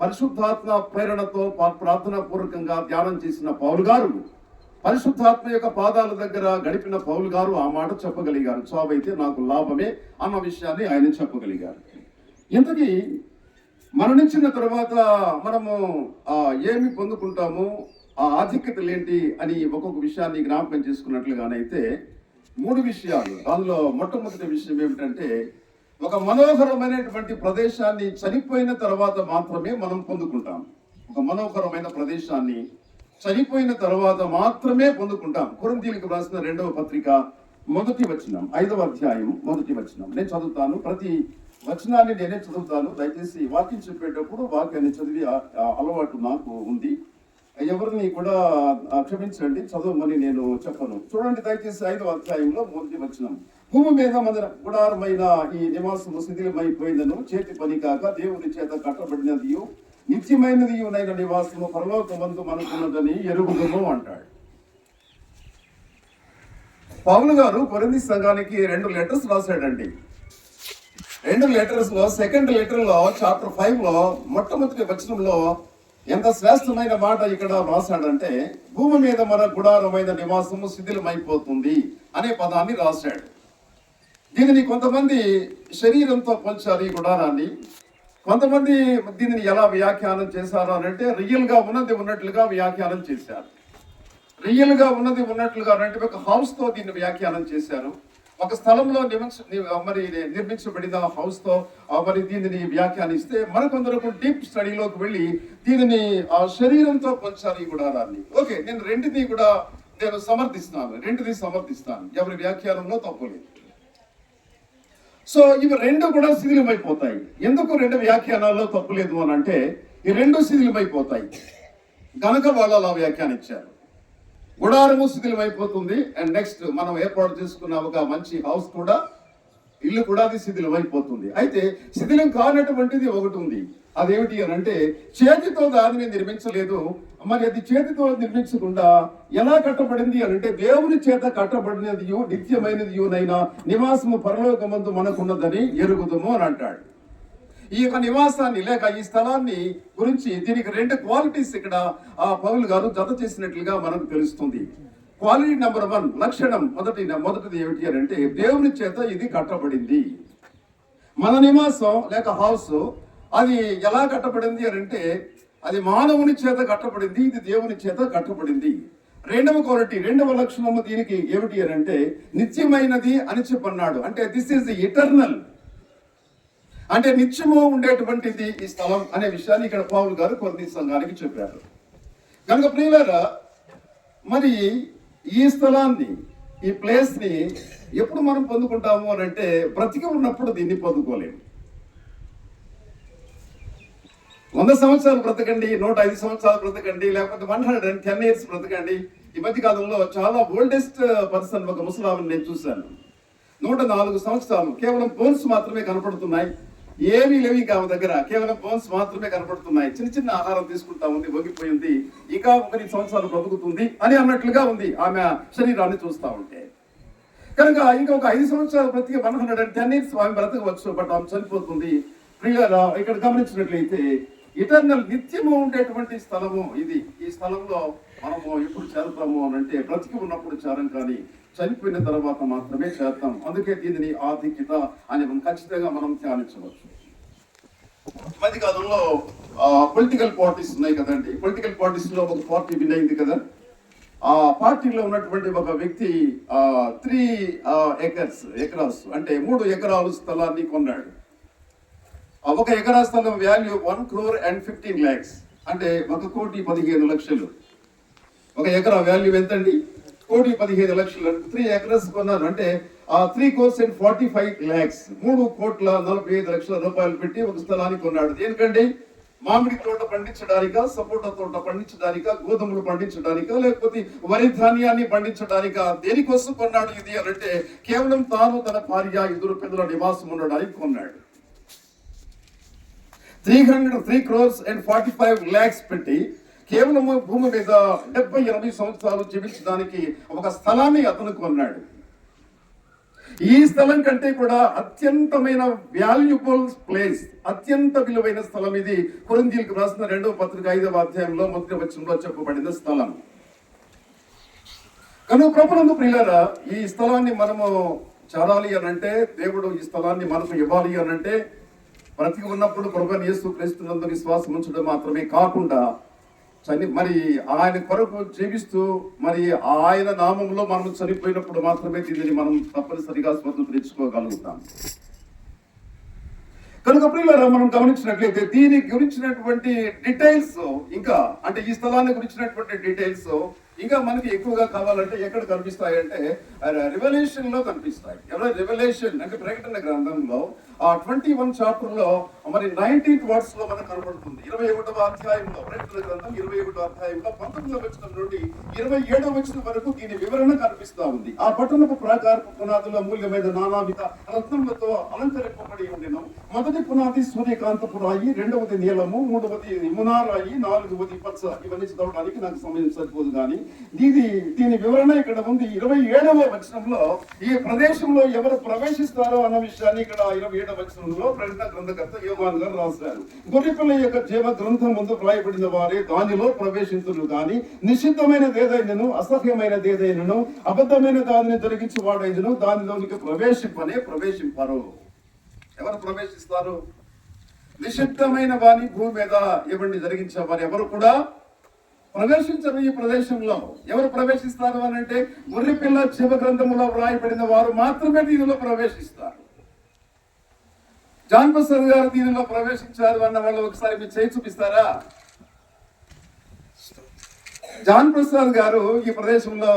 పరిశుద్ధాత్మ ప్రేరణతో, ప్రార్థనా పూర్వకంగా ధ్యానం చేసిన పౌలు గారు, పరిశుద్ధాత్మ యొక్క పాదాల దగ్గర గడిపిన పౌలు గారు ఆ మాట చెప్పగలిగారు. చావైతే నాకు లాభమే అన్న విషయాన్ని ఆయన చెప్పగలిగారు. ఇంతకీ మరణించిన తర్వాత మనము ఏమి పొందుకుంటాము, ఆ ఆధిక్యతలు ఏంటి అని ఒక్కొక్క విషయాన్ని జ్ఞాపకం చేసుకున్నట్లుగానైతే 3 విషయాలు. దానిలో మొట్టమొదటి విషయం ఏమిటంటే, ఒక మనోహరమైనటువంటి ప్రదేశాన్ని చనిపోయిన తర్వాత మాత్రమే మనం పొందుకుంటాం. ఒక మనోహరమైన ప్రదేశాన్ని చనిపోయిన తర్వాత మాత్రమే పొందుకుంటాం. కొరింథీయులకు రాసిన 2వ పత్రిక 1వ వచనం, 5వ అధ్యాయం 1వ వచనం. నేను చదువుతాను. ప్రతి వచనాన్ని నేనే చదువుతాను. దయచేసి వాక్యం చెప్పేటప్పుడు వాక్యాన్ని చదివి అలవాటు నాకు ఉంది. ఎవరిని కూడా క్షమించండి, చదవమని నేను చెప్పను. చూడండి దయచేసి 5వ అధ్యాయంలో 1వ వచనం. భూమి మీద మన గుడారమైన ఈ నివాసము శిథిలమైపోయిందను, చేతి పని కాక దేవుని చేత కట్టబడినదియు నిత్యమైనదియునైన నివాసము పరలోకమందు మనకున్నదని ఎరుగుదుము అంటాడు. పౌలు గారు కొరింథీ సంఘానికి 2 లెటర్స్ రాశాడండి. 2 లెటర్స్ లో, సెకండ్ లెటర్ లో చాప్టర్ 5 లో మొట్టమొదటి వచనంలో ఎంత శ్రేష్టమైన మాట ఇక్కడ రాశాడంటే, భూమి మీద మన గుడారమైన నివాసము శిథిలమైపోతుంది అనే పదాన్ని రాశాడు. దీనిని కొంతమంది శరీరంతో పోల్చారు ఈ గుడారాన్ని. కొంతమంది దీనిని ఎలా వ్యాఖ్యానం చేశారు అని అంటే, రియల్ గా ఉన్నది ఉన్నట్లుగా వ్యాఖ్యానం చేశారు. రియల్ గా ఉన్నది ఉన్నట్లుగా అంటే ఒక హౌస్ తో దీన్ని వ్యాఖ్యానం చేశారు. ఒక స్థలంలో నిర్మించబడిన హౌస్ తో మరి దీనిని వ్యాఖ్యానిస్తే, మరికొందరు డీప్ స్టడీలోకి వెళ్ళి దీనిని ఆ శరీరంతో పోల్చారు ఈ గుడారాన్ని. ఓకే, నేను రెండిని కూడా సమర్థిస్తాను. ఎవరి వ్యాఖ్యానంలో తప్పులేదు. సో ఇవి 2 కూడా శిథిలమైపోతాయి. ఎందుకు 2 వ్యాఖ్యానాల్లో తప్పులేదు అని అంటే, ఈ 2 శిథిలమైపోతాయి కనుక వాళ్ళు అలా వ్యాఖ్యానించారు. గుడారము శిథిలమైపోతుంది, అండ్ నెక్స్ట్ మనం ఏర్పాటు చేసుకున్న ఒక మంచి హౌస్ కూడా, ఇల్లు కూడా అది శిథిలమైపోతుంది. అయితే శిథిలం కానటువంటిది ఒకటి ఉంది. అదేమిటి అని అంటే, చేతితో దానిని నిర్మించలేదు. మరి అది చేతితో నిర్మించకుండా ఎలా కట్టబడింది అని అంటే, దేవుని చేత కట్టబడినదియు నిత్యమైనదియునైనా నివాసము పరలోకమందు మనకున్నదని ఎరుగుదుము అని అంటాడు. ఈ యొక్క నివాసాన్ని లేక ఈ స్థలాన్ని గురించి దీనికి 2 క్వాలిటీస్ ఇక్కడ పౌలు గారు జత చేసినట్లుగా మనకు తెలుస్తుంది. క్వాలిటీ నెంబర్ 1, లక్షణం మొదటిది ఏమిటి అని అంటే, దేవుని చేత ఇది కట్టబడింది. మన నివాసం లేక హౌస్ అది ఎలా కట్టబడింది అని అంటే, అది మానవుని చేత కట్టబడింది, ఇది దేవుని చేత కట్టబడింది. 2వ క్వాలిటీ, 2వ లక్షణము దీనికి ఏమిటి అని అంటే, నిత్యమైనది అని చెప్పన్నాడు. అంటే దిస్ ఈజ్ ది ఇటర్నల్, అంటే నిత్యము ఉండేటువంటిది ఈ స్థలం అనే విషయాన్ని ఇక్కడ పౌలు గారు కొరింథీ సంఘానికి చెప్పారు. కనుక ప్రియులారా, మరి ఈ స్థలాన్ని, ఈ ప్లేస్ ని ఎప్పుడు మనం పొందుకుంటాము అని అంటే, బ్రతికి ఉన్నప్పుడు దీన్ని పొందుకోలేము. 100 సంవత్సరాలు బ్రతకండి, 105 సంవత్సరాలు బ్రతకండి, లేకపోతే 110 years బ్రతకండి. ఈ మధ్య కాలంలో చాలా ఓల్డెస్ట్ పర్సన్ ఒక ముసలామని నేను చూశాను. 104 సంవత్సరాలు, కేవలం బోన్స్ మాత్రమే కనపడుతున్నాయి. ఏమీ లేవు ఇంకా ఆమె దగ్గర, కేవలం బోన్స్ మాత్రమే కనపడుతున్నాయి. చిన్న ఆహారం తీసుకుంటా ఉంది, వంగిపోయింది, ఇంకా 1 సంవత్సరాలు బ్రతుకుతుంది అని అన్నట్లుగా ఉంది ఆమె శరీరాన్ని చూస్తూ ఉంటే. కనుక ఇంకొక 5 సంవత్సరాలు బ్రతికి 110 years ఆమె బ్రతకవచ్చు, బట్ ఆమె చనిపోతుంది. ప్రియులారా, ఇక్కడ గమనించినట్లయితే ఇటర్నల్, నిత్యము ఉండేటువంటి స్థలము ఇది. ఈ స్థలంలో మనము ఎప్పుడు చేరుతాము అని అంటే, బ్రతికి ఉన్నప్పుడు చేరం, కానీ చనిపోయిన తర్వాత మాత్రమే చేరుతాం. అందుకే దీనిని ఆధిక్యత అని ఖచ్చితంగా మనం ధ్యానించవచ్చు. ఈ మధ్య కాలంలో పొలిటికల్ పార్టీస్ ఉన్నాయి కదండి. పొలిటికల్ పార్టీస్ లో ఒక పార్టీ విన్ అయింది కదా. ఆ పార్టీలో ఉన్నటువంటి ఒక వ్యక్తి 3 ఎకరాస్ అంటే 3 ఎకరాల స్థలాన్ని కొన్నాడు. ఒక ఎకరా స్థలం వాల్యూ 1,15,00,000 అంటే 1,15,00,000. ఒక ఎకరా వాల్యూ ఎంతండి? 1,15,00,000. 3 ఎకరాస్ కొన్నారు అంటే 3,45,00,000 3,45,00,000 రూపాయలు పెట్టి ఒక స్థలాన్ని కొన్నాడు. దేనికండి? మామిడి తోట పండించడానిక, సపోటా తోట పండించడానిక, గోధుమలు పండించడానిక, లేకపోతే వరి ధాన్యాన్ని పండించడానిక, దేనికోసం కొన్నాడు ఇది అంటే కేవలం తాను, తన భార్య, 2 పిల్లల నివాసం ఉండడానికి కొన్నాడు. 3,45,00,000 పెట్టి కేవలం భూమి మీద 70-80 సంవత్సరాలు జీవించడానికి ఒక స్థలాన్ని అతను కొన్నాడు. ఈ స్థలం కంటే కూడా అత్యంతమైన వాల్యుబుల్ ప్లేస్, అత్యంత విలువైన స్థలం ఇది. కొరింథీయులకు రాసిన 2వ పత్రిక 5వ అధ్యాయంలో 1వ వచనంలో చెప్పబడిన స్థలం. కనుక ప్రభునందు ప్రియులారా, ఈ స్థలాన్ని మనము చేరాలి అనంటే, దేవుడు ఈ స్థలాన్ని మనకు ఇవ్వాలి అనంటే, బ్రతికి ఉన్నప్పుడు ప్రభువైన యేసుక్రీస్తునందు విశ్వాసం ఉంచడం మాత్రమే కాకుండా మరి ఆయన కొరకు జీవిస్తూ మరి ఆయన నామంలో మనం చనిపోయినప్పుడు మాత్రమే దీనిని మనం తప్పనిసరిగా స్వతంత్రించుకోగలుగుతాం. కనుక ప్రియులారా, మనం గమనించినట్లయితే దీని గురించినటువంటి డీటెయిల్స్ ఇంకా అంటే ఈ స్థలాన్ని గురించినటువంటి డీటెయిల్స్ ఇంకా మనకి ఎక్కువగా కావాలంటే ఎక్కడ కనిపిస్తాయంటే రెవల్యూషన్ లో కనిపిస్తాయి. రెవల్యూషన్ అంటే ప్రకటన గ్రంథంలో 21 చాప్టర్ లో మరి 19th వర్డ్స్ లో మనకు కనబడుతుంది. 21వ అధ్యాయంలో ప్రకటన గ్రంథం 21వ అధ్యాయంలో 19వ వచనం నుండి 27వ వచనం వరకు దీని వివరణ కనిపిస్తా ఉంది. ఆ పట్టణపు ప్రాకారపు పునాదుల మూల్యమైన నానావిధ రత్నములతో అలంకరింపబడి ఉండెను. మొదటి పునాది సూర్యకాంతపు రాయి, 2వది నీలము, 3వది మునారాయి, 4వది పచ్చ. ఇవన్నీ చదవడానికి నాకు సమయం సరిపోదు కానీ దీని వివరణ ఇక్కడ ఉంది. 27వ వచనంలో ఈ ప్రదేశంలో ఎవరు ప్రవేశిస్తారో అన్న విషయాన్ని ఇక్కడ 27వ వచనంలో ప్రకటన గ్రంథకర్త యోహాను గారు రాశారు. గొర్రెపిల్ల యొక్క జీవ గ్రంథం ముందు వ్రాయబడిన వారే దానిలో ప్రవేశించును గాని నిషిద్ధమైనదేదైనను, అసహ్యమైనదేదైనను, అబద్ధమైన దానిని జరిగించి వాడైనను దానిలోనికి ప్రవేశింపరు. ఎవరు ప్రవేశిస్తారు? నిషిద్ధమైన వాని భూమి మీద ఇవ్వండి జరిగించే వారు ఎవరు కూడా ప్రవేశించరు. ఈ ప్రదేశంలో ఎవరు ప్రవేశిస్తారు అని అంటే గొర్రెపిల్ల జీవ గ్రంథములో వ్రాయబడిన వారు మాత్రమే దీనిలో ప్రవేశిస్తారు. జాన్ ప్రసాద్ గారు దీనిలో ప్రవేశించారు అన్న వాళ్ళు ఒకసారి మీరు చేయి చూపిస్తారా? జాన్ ప్రసాద్ గారు ఈ ప్రదేశంలో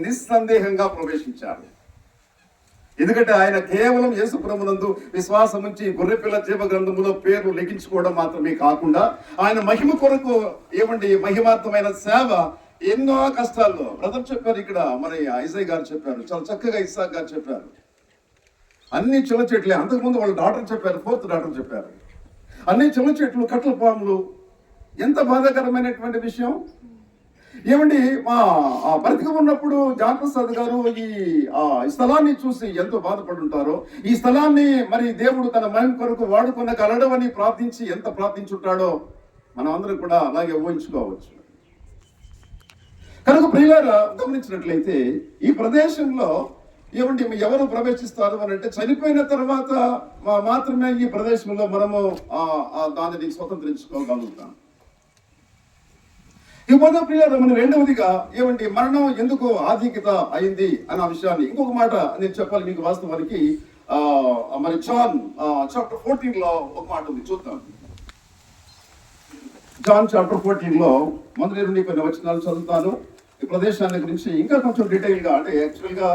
నిస్సందేహంగా ప్రవేశించారు. ఎందుకంటే ఆయన కేవలం యేసు ప్రభునందు విశ్వాసం ఉంచి గొర్రెపిల్ల జీవ గ్రంథములో పేరు లెక్కించుకోవడం మాత్రమే కాకుండా ఆయన మహిమ కొరకు మహిమార్థమైన సేవ ఎన్నో కష్టాల్లో బ్రదర్ చెప్పారు. ఇక్కడ మరి ఐజయ్ గారు చెప్పారు, చాలా చక్కగా ఇస్సాక్ గారు చెప్పారు. అన్ని చిన్న చెట్లే. అంతకుముందు వాళ్ళ డాక్టర్ చెప్పారు, 4th డాక్టర్ చెప్పారు. అన్ని చిన్న చెట్లు, కట్ల పాములు. ఎంత బాధాకరమైనటువంటి విషయం. బ్రతికి ఉన్నప్పుడు జాన్ ప్రసాద్ గారు ఈ స్థలాన్ని చూసి ఎంతో బాధపడి ఉంటారో, ఈ స్థలాన్ని మరి దేవుడు తన మహిమ కొరకు వాడుకున్న కలడవని ప్రార్థించి ఎంత ప్రార్థించుంటాడో మనం అందరం కూడా అలాగే ఊహించుకోవచ్చు. కనుక ప్రియులారా, గమనించినట్లయితే ఈ ప్రదేశంలో ఎవరు ప్రవేశిస్తారు అని అంటే చనిపోయిన తర్వాత మాత్రమే ఈ ప్రదేశంలో మనము దానిని స్వతంత్రించుకోగలుగుతాం. ఈ మొదటి ప్రియులారా, మన రెండవదిగా మరణం ఎందుకు ఆధిక్యత అయింది అన్న విషయాన్ని ఇంకొక మాట నేను చెప్పాలి మీకు. వాస్తవానికి మరి జాన్ చాప్టర్ 14 లో ఒక మాట ఉంది, చూద్దాం. జాన్ చాప్టర్ 14 లో మొదటి నుండి కొన్ని వచనాలు చదువుతాను. ఈ ప్రదేశాన్ని గురించి ఇంకా కొంచెం డీటెయిల్ గా, అంటే యాక్చువల్ గా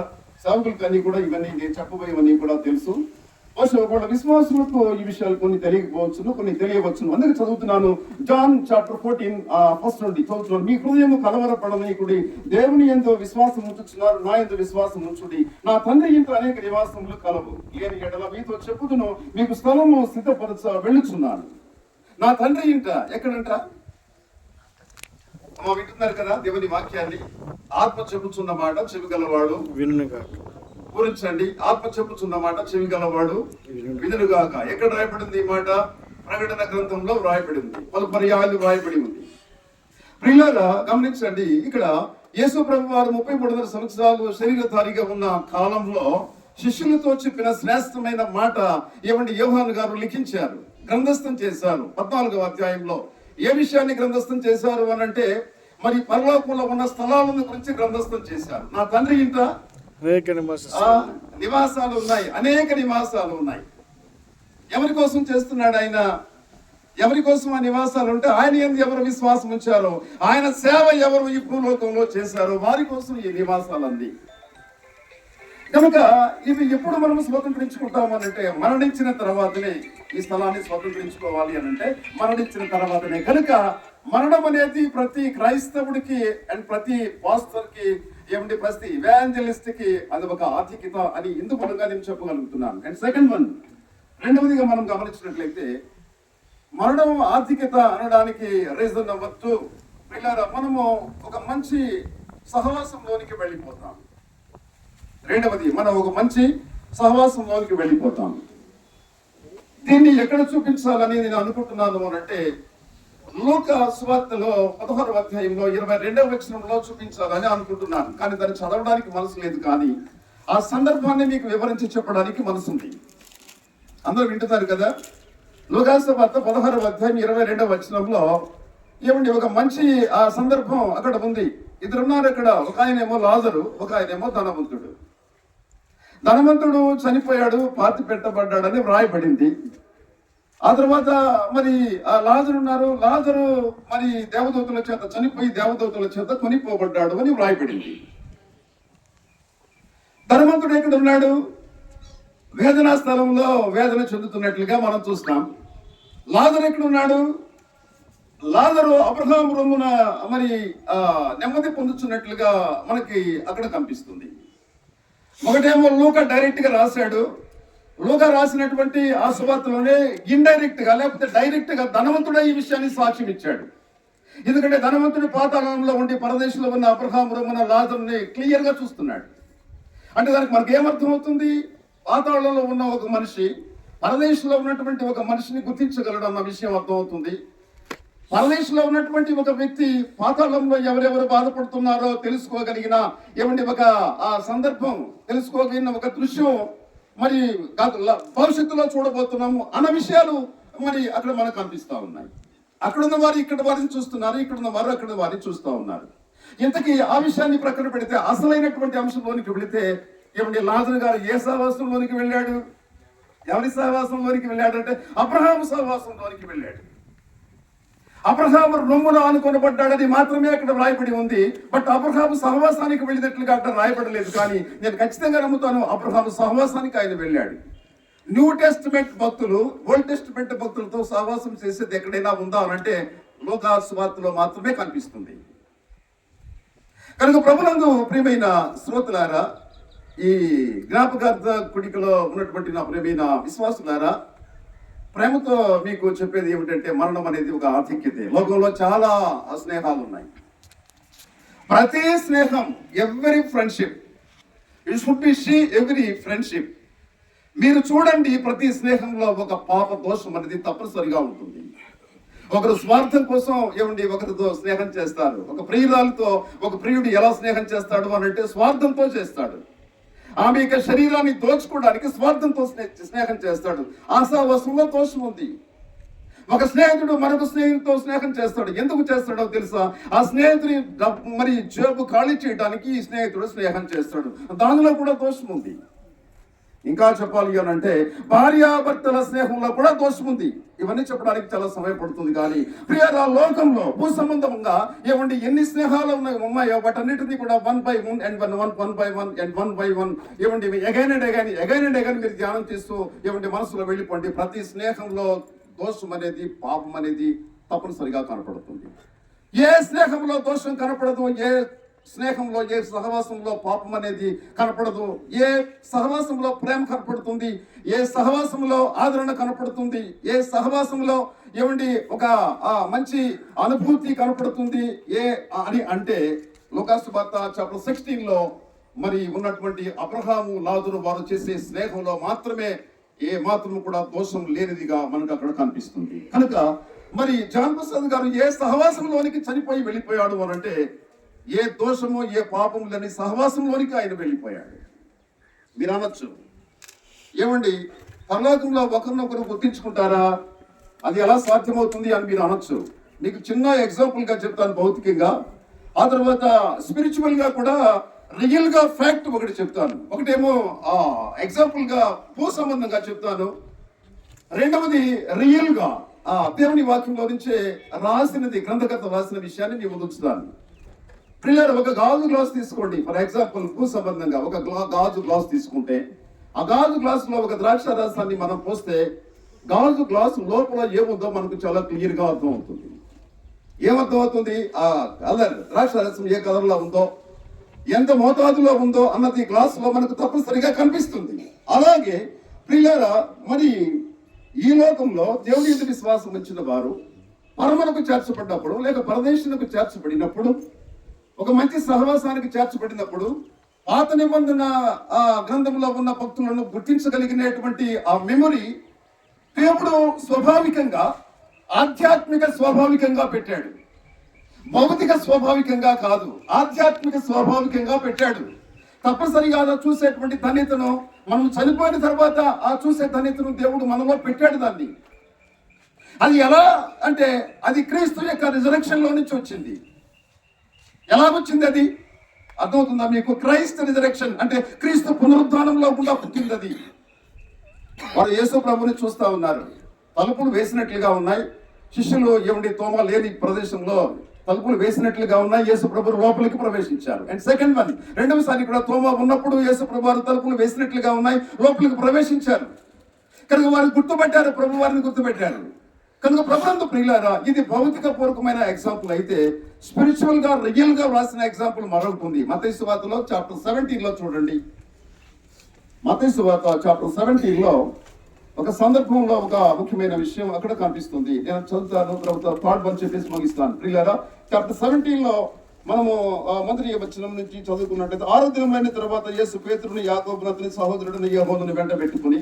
సేవకులకి అన్ని కూడా ఇవన్నీ నేను చెప్పబోయేవన్నీ కూడా తెలుసు. ఒకవేళ విశ్వాసులకు ఈ విషయాలు కొన్ని తెలియకపోవచ్చును, కొన్ని తెలియవచ్చును. అందుకే చదువుతున్నాను. జాన్ చాప్టర్ 14 ఫస్ట్ నుండి చదువుతున్నాను. మీ హృదయం కలవరపడనీకుడి, దేవుని యందు విశ్వాసం ఉంచుచున్నారు, నా యందు విశ్వాసం ఉంచుడి. నా తండ్రి ఇంట అనేక నివాసములు కలవు, లేని ఎడల మీతో చెప్పుదును, మీకు స్థలము సిద్ధపరచ వెళ్ళుచున్నాను. నా తండ్రి ఇంట ఎక్కడంట? వింటున్నారు కదా దేవుని వాక్యాన్ని. ఆత్మ చెప్పుచున్న మాట చెవిగలవాడు పూరించండి. ఆత్మ చెప్పుచున్న మాట చెవిగలవాడు వినుగాక. ఎక్కడ రాయబడింది ఈ మాట? ప్రకటన గ్రంథంలో రాయబడింది, పలు పర్యాయాలు రాయబడి ఉంది. ప్రియులారా, గమనించండి. ఇక్కడ యేసు ప్రభు వారు 33 సంవత్సరాలు శరీరధారిగా ఉన్న కాలంలో శిష్యులతో చెప్పిన శ్రేష్టమైన మాట యోహాను గారు లిఖించారు. గ్రంథస్థం చేశారు. 14వ అధ్యాయంలో ఏ విషయాన్ని గ్రంథస్థం చేశారు అని అంటే, మరి పరలోకంలో ఉన్న స్థలాలను గురించి గ్రంథస్థం చేశారు. నా తండ్రి ఇంట నివాసాలు ఉన్నాయి, అనేక నివాసాలు ఉన్నాయి. ఎవరి కోసం చేస్తున్నాడు ఆయన? ఎవరి కోసం ఆ నివాసాలు ఉంటే ఆయన యందు ఎవరు విశ్వాసం ఉంచారో, ఆయన సేవ ఎవరు ఈ భూలోకంలో చేశారో వారి కోసం ఈ నివాసాలన్నీ. కనుక ఇవి ఎప్పుడు మనం స్వతంత్రించుకుంటాము అనంటే మరణించిన తర్వాతనే ఈ స్థలాన్ని స్వతంత్రించుకోవాలి అనంటే మరణించిన తర్వాతనే. కనుక మరణం అనేది ప్రతి క్రైస్తవుడికి అండ్ ప్రతి పాస్టర్ కి ఏమిటి, ప్రతి ఇవాంజలిస్ట్ కి అది ఒక ఆధిక్యత అని ఇందుకు మూలంగా నేను చెప్పగలుగుతున్నాను. అండ్ సెకండ్ వన్, రెండవదిగా మనం గమనించినట్లయితే మరణం ఆధిక్యత అనడానికి రీజన్ అవ్వచ్చు, మనము ఒక మంచి సహవాసంలోనికి వెళ్ళిపోతాం. రెండవది, మనం ఒక మంచి సహవాసంలోనికి వెళ్ళిపోతాం. దీన్ని ఎక్కడ చూపించాలని నేను అనుకుంటున్నాను అనంటే లూకా సువార్తలో 16వ అధ్యాయంలో 22వ వచనంలో చూపించాలని అనుకుంటున్నాను. కానీ దాన్ని చదవడానికి మనసు లేదు, కానీ ఆ సందర్భాన్ని మీకు వివరించి చెప్పడానికి మనసు ఉంది. అందరూ వింటున్నారు కదా? లూకా సువార్త 16వ అధ్యాయం 22వ వచనంలో ఏమండి ఒక మంచి ఆ సందర్భం అక్కడ ఉంది. ఇద్దరున్నారు అక్కడ. ఒక ఆయనేమో లాజరు, ఒక ఆయనేమో ధనవంతుడు. ధనవంతుడు చనిపోయాడు, పాతి పెట్టబడ్డాడని వ్రాయబడింది. ఆ తర్వాత మరి ఆ లాజరు ఉన్నారు. లాజరు మరి దేవదూతల చేత చనిపోయి దేవదూతల చేత కొనిపోబడ్డాడు అని వ్రాయబడింది. ధనవంతుడు ఎక్కడ ఉన్నాడు? వేదనా స్థలంలో వేదన చెందుతున్నట్లుగా మనం చూస్తాం. లాజరు ఎక్కడ ఉన్నాడు? లాజరు అబ్రహాము రొమ్మున మరి నెమ్మది పొందుతున్నట్లుగా మనకి అక్కడ కనిపిస్తుంది. ఒకటేమో లూకా డైరెక్ట్ గా రాశాడు. లూకా రాసినటువంటి ఆ సువార్తలోనే ఇండైరెక్ట్ గా లేకపోతే డైరెక్ట్ గా ధనవంతుడే ఈ విషయాన్ని సాక్ష్యం ఇచ్చాడు. ఎందుకంటే ధనవంతుడి పాతాళంలో ఉండి పరదేశంలో ఉన్న అబ్రహాము రొమ్మున లాజరుని క్లియర్ గా చూస్తున్నాడు. అంటే దానికి మనకి ఏమర్థం అవుతుంది? పాతాళంలో ఉన్న ఒక మనిషి పరదేశంలో ఉన్నటువంటి ఒక మనిషిని గుర్తించగలడు అన్న విషయం అర్థమవుతుంది. పరదేశంలో ఉన్నటువంటి ఒక వ్యక్తి పాతాళంలో ఎవరెవరు బాధపడుతున్నారో తెలుసుకోగలిగిన ఏమంటే ఒక ఆ సందర్భం తెలుసుకోగలిగిన ఒక దృశ్యం మరి భవిష్యత్తులో చూడబోతున్నాము అన్న విషయాలు మరి అక్కడ మనకు కనిపిస్తా ఉన్నాయి. అక్కడున్న వారు ఇక్కడ వారిని చూస్తున్నారు, ఇక్కడున్న వారు అక్కడ వారిని చూస్తూ ఉన్నారు. ఇంతకీ ఆ విషయాన్ని ప్రక్కన పెడితే అసలైనటువంటి అంశంలోనికి వెళితే ఏమంటే లాజరు గారు ఏ సహవాసంలోనికి వెళ్ళాడు? ఎవరి సహవాసంలోనికి వెళ్ళాడంటే అబ్రహాము సహవాసంలోనికి వెళ్ళాడు. అబ్రహాము రొమ్మున ఆనుకొనబడ్డాడని మాత్రమే అక్కడ రాయబడి ఉంది. బట్ అబ్రహాము సహవాసానికి వెళ్ళినట్లుగా అక్కడ రాయబడలేదు. కానీ నేను ఖచ్చితంగా నమ్ముతాను అబ్రహాము సహవాసానికి ఆయన వెళ్ళాడు. న్యూ టెస్టిమెంట్ భక్తులు ఓల్డ్ టెస్టిమెంట్ భక్తులతో సహవాసం చేసేది ఎక్కడైనా ఉందా అంటే లూకా సువార్తలో మాత్రమే కనిపిస్తుంది. కనుక ప్రభునందు ప్రియమైన శ్రోతలారా, ఈ జ్ఞాపకార్థ కుడికలో ఉన్నటువంటి నా ప్రియమైన విశ్వాసులారా, ప్రేమతో మీకు చెప్పేది ఏమిటంటే మరణం అనేది ఒక ఆధిక్యతే. లోకంలో చాలా స్నేహాలు ఉన్నాయి. ప్రతి స్నేహం, every friendship, it should be see every friendship. మీరు చూడండి, ప్రతి స్నేహంలో ఒక పాప దోషం అనేది తప్పనిసరిగా ఉంటుంది. ఒకరు స్వార్థం కోసం ఏమండి ఒకరితో స్నేహం చేస్తారు. ఒక ప్రియురాలతో ఒక ప్రియుడు ఎలా స్నేహం చేస్తాడు అని అంటే స్వార్థంతో చేస్తాడు. ఆమె యొక్క శరీరాన్ని దోచుకోవడానికి స్వార్థంతో స్నేహం చేస్తాడు. ఆశావసంలో దోషం ఉంది. ఒక స్నేహితుడు మరొక స్నేహితుడితో స్నేహం చేస్తాడు. ఎందుకు చేస్తాడో తెలుసా? ఆ స్నేహితుడి మరి జేబు ఖాళీ చేయడానికి ఈ స్నేహితుడు స్నేహం చేస్తాడు. దానిలో కూడా దోషం ఉంది. ఇంకా చెప్పాలి అని అంటే భార్యాభర్తల స్నేహంలో కూడా దోషం ఉంది. ఇవన్నీ చెప్పడానికి చాలా సమయం పడుతుంది. కానీ ప్రియరా, లోకంలో భూ సంబంధంగా ఏమండి ఎన్ని స్నేహాలు ఉన్నాయో వాటన్నిటినీ కూడా 1 by 1 and 1 by 1 and 1 by 1 ఏమండి అగైన్ అండ్ అగైన్ మీరు ధ్యానం చేస్తూ ఏమండి మనసులో వెళ్ళిపోండి. ప్రతి స్నేహంలో దోషం అనేది, పాపం అనేది తప్పనిసరిగా కనపడుతుంది. ఏ స్నేహంలో దోషం కనపడదు, ఏ స్నేహంలో ఏ సహవాసంలో పాపం అనేది కనపడదు. ఏ సహవాసంలో ప్రేమ కనపడుతుంది, ఏ సహవాసంలో ఆదరణ కనపడుతుంది, ఏ సహవాసంలో ఏమండి ఒక మంచి అనుభూతి కనపడుతుంది అని అంటే లూకా సువార్త చాప్టర్ 16లో మరి ఉన్నటువంటి అబ్రహాము లాజరు వారు చేసే స్నేహంలో మాత్రమే ఏ మాత్రం కూడా దోషం లేనిదిగా మనకు అక్కడ కనిపిస్తుంది. కనుక మరి జాన్ ప్రసాద్ గారు ఏ సహవాసంలోనికి చనిపోయి వెళ్ళిపోయాడు అని అంటే ఏ దోషము ఏ పాపము లేని సహవాసంలోనికి ఆయన వెళ్ళిపోయాడు. మీరు అనొచ్చు, ఏమండి పరలోకంలో ఒకరినొకరు గుర్తించుకుంటారా? అది ఎలా సాధ్యమవుతుంది అని మీరు అనొచ్చు. మీకు చిన్న ఎగ్జాంపుల్గా చెప్తాను భౌతికంగా, ఆ తర్వాత స్పిరిచువల్గా కూడా రియల్గా ఫ్యాక్ట్ ఒకటి చెప్తాను. ఒకటేమో ఎగ్జాంపుల్గా భూ సంబంధంగా చెప్తాను, రెండవది రియల్గా దేవుని వాక్యంలో నుంచే రాసినది, గ్రంథకర్త రాసిన విషయాన్ని మీ ముందు ఉంచుతాను. పిల్లలు ఒక గాజు గ్లాస్ తీసుకోండి. ఫర్ ఎగ్జాంపుల్ భూ సంబంధంగా ఒక గాజు గ్లాస్ తీసుకుంటే, ఆ గాజు గ్లాస్ లో ఒక ద్రాక్ష రసాన్ని మనం పోస్తే గాజు గ్లాసు లోపల ఏముందో మనకు చాలా క్లియర్ గా అర్థం అవుతుంది. ఏమర్థం అవుతుంది? ఆ కలర్, ద్రాక్ష రసం ఏ కలర్ లో ఉందో, ఎంత మోతాదులో ఉందో అన్నది గ్లాస్ లో మనకు తప్పనిసరిగా కనిపిస్తుంది. అలాగే ప్రియులారా, మరి ఈ లోకంలో దేవుని యందు విశ్వాసం ఉంచిన వారు పరమనకు చేర్చబడినప్పుడు, లేక పరదేశులకు చేర్చబడినప్పుడు, ఒక మంచి సహవాసానికి చేర్చబడినప్పుడు, పాత నిబంధన గ్రంథంలో ఉన్న భక్తులను గుర్తించగలిగినటువంటి ఆ మెమొరీ దేవుడు స్వాభావికంగా, ఆధ్యాత్మిక స్వాభావికంగా పెట్టాడు. భౌతిక స్వాభావికంగా కాదు, ఆధ్యాత్మిక స్వాభావికంగా పెట్టాడు. తప్పనిసరిగా చూసేటువంటి ధన్యతను మనం చనిపోయిన తర్వాత ఆ చూసే ధన్యతను దేవుడు మనలో పెట్టాడు. దాన్ని అది ఎలా అంటే అది క్రీస్తు యొక్క రిజరెక్షన్ లో నుంచి వచ్చింది. ఎలాగొచ్చింది అది అర్థమవుతుందా మీకు? క్రైస్ట్ రిజరెక్షన్ అంటే క్రీస్తు పునరుద్ధానంలో గుండా పుట్టింది అది. వారు యేసు ప్రభుని చూస్తా ఉన్నారు, తలుపులు వేసినట్లుగా ఉన్నాయి. శిష్యులు ఏమిటి తోమ లేని ప్రదేశంలో తలుపులు వేసినట్లుగా ఉన్నాయి. యేసు ప్రభు లోపలికి ప్రవేశించారు. అండ్ సెకండ్ వన్, రెండవసారి కూడా తోమ ఉన్నప్పుడు యేసు ప్రభు వారు తలుపులు వేసినట్లుగా ఉన్నాయి, లోపలికి ప్రవేశించారు. కనుక వారు గుర్తుపెట్టారు, ప్రభు వారిని గుర్తుపెట్టారు. కనుక ప్రభునందు ప్రియులారా, ఇది భౌతిక పూర్వకమైన ఎగ్జాంపుల్ అయితే, స్పిరిచువల్ గా రియల్ గా రాసిన ఎగ్జాంపుల్ మరొకటి ఉంది. మత్తయి సువార్తలో చాప్టర్ 17 లో చూడండి. మత్తయి సువార్త చాప్టర్ 17 లో ఒక సందర్భంలో ఒక ముఖ్యమైన విషయం అక్కడ కనిపిస్తుంది. నేను చదువుతాను, తర్వాత థాట్ బంద్ చెప్పేసి ముగిస్తాను. ప్రియులారా, చాప్టర్ 17 లో మనము మొదటి వచనం నుంచి చదువుకున్నట్లయితే, 6వ దినమైన తర్వాత యేసు పేతురుని, యాకోబును, అతని సహోదరుడిని యోహానుని వెంట పెట్టుకుని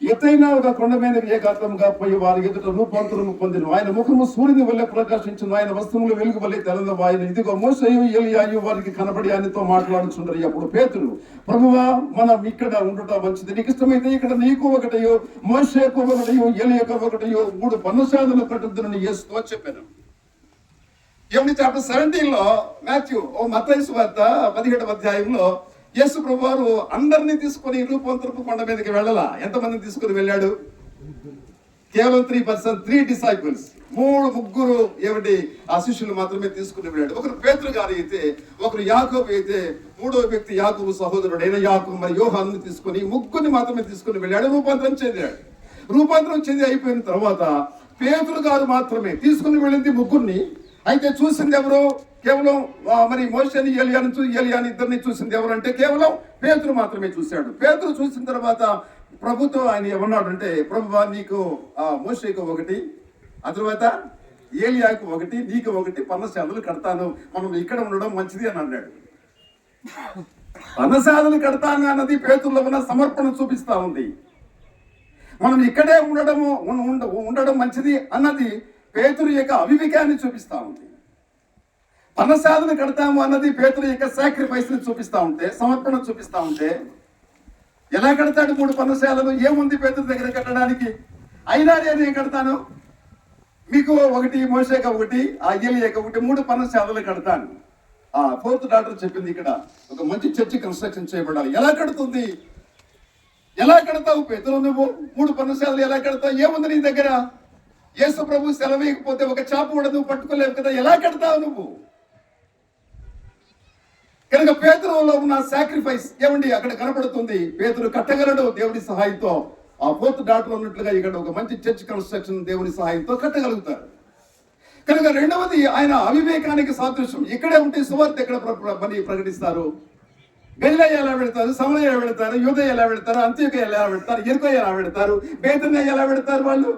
ఎత్తైన ఒక కొండ మీద ఏకాంతంగా పోయి వారి ఎదుట రూపాంతరము పొందిన ఆయన ముఖము సూర్యుని వల్లే ప్రకాశించిన, ఆయన వస్త్రములు వెలుగు వల్లే తెలందం. ఆయన ఇదిగో మోషేయు ఎలీయాయు వారికి కనబడి ఆయనతో మాట్లాడుచుండరు. అప్పుడు పేతురు, ప్రభువా, మనం ఇక్కడ ఉండటం మంచిది. నీకు ఇష్టమైతే ఇక్కడ నీకు ఒకటయో, మోషేకు ఒకటయో, ఎలీయాకు ఒకటయో 3 పర్ణశాలలు కట్టుద్దునని యేసుతో చెప్పాను. ఏమిటి? చాప్టర్ 17 లో మత్తయి సువార్త 17వ అధ్యాయంలో యేసు ప్రభు వారు అందరినీ తీసుకొని రూపాంతరపు కొండ మీదకి వెళ్ళాలా? ఎంతమందిని తీసుకుని వెళ్ళాడు? కేవలం 3 డిసైపుల్స్, 3 ఏమిటి ఆ శిష్యులు మాత్రమే తీసుకుని వెళ్ళాడు. ఒకరు పేతురు గారు అయితే, ఒకరు యాకోబు అయితే, 3వ వ్యక్తి యాకోబు సహోదరుడైన యాకోబు మరి యోహానుని తీసుకొని 3 మాత్రమే తీసుకుని వెళ్ళాడు. రూపాంతరం చెందాడు. రూపాంతరం చెంది అయిపోయిన తర్వాత పేతురు గారు మాత్రమే తీసుకుని వెళ్ళింది 3. అయితే చూసింది ఎవరు? కేవలం మరి మోషేని, ఏలియాని ఇద్దరిని చూసింది ఎవరంటే కేవలం పేతురు మాత్రమే చూశాడు. పేతురు చూసిన తర్వాత ప్రభుతో ఆయన ఏమన్నాడంటే, ప్రభువా, నీకు మోషేకు 1, ఆ తర్వాత ఏలియాకు 1, నీకు 1 పర్ణశాలలు కడతాను, మనం ఇక్కడ ఉండడం మంచిది అని అన్నాడు. పర్ణశాలలు కడతాను అన్నది పేతురులో ఉన్న సమర్పణ చూపిస్తా ఉంది. మనం ఇక్కడే ఉండడం మంచిది అన్నది పేతురు యొక్క అవివేకాన్ని చూపిస్తా ఉంది. పర్ణశాలను కడతాము అన్నది పేతురు యొక్క సాక్రిఫైస్ ని చూపిస్తా ఉంటే, సమర్పణ చూపిస్తా ఉంటే, ఎలా కడతాడు 3 పర్ణశాలలు? ఏముంది పేతురు దగ్గర కట్టడానికి? అయినా నేను కడతాను, మీకు 1, మోషేకు 1, ఆ ఏలియాకు 1, 3 పర్ణశాలలు కడతాను. 4th డాక్టర్ చెప్పింది, ఇక్కడ ఒక మంచి చర్చి కన్స్ట్రక్షన్ చేయబడాలి. ఎలా కడుతుంది? ఎలా కడతావు పేతురు? నువ్వు 3 పర్ణశాలలు ఎలా కడతావు? ఏముంది నీ దగ్గర? యేసు ప్రభు సెలవేయకపోతే ఒక చాపు కూడా నువ్వు పట్టుకోలేవు కదా, ఎలా కడతావు నువ్వు? కనుక పేతురులో ఉన్న సాక్రిఫైస్ ఏమండి అక్కడ కనపడుతుంది. పేతురు కట్టగలడు దేవుడి సహాయంతో. ఆ 4th డాక్టర్ ఉన్నట్లుగా ఇక్కడ ఒక మంచి చర్చ్ కన్స్ట్రక్షన్ దేవుని సహాయంతో కట్టగలుగుతారు. కనుక రెండవది ఆయన అవివేకానికి సాదృశ్యం. ఇక్కడే ఉంటే సువార్త ఎక్కడ ప్రకటిస్తారు? గలిలయ ఎలా వెళతారు? సమరయ ఎలా వెళతారు? యూదయ ఎలా వెళతారు? అంత్యోకయ ఎలా వెళతారు? యెరికో ఎలా వెళతారు? బేతనియ ఎలా వెళతారు? వాళ్ళు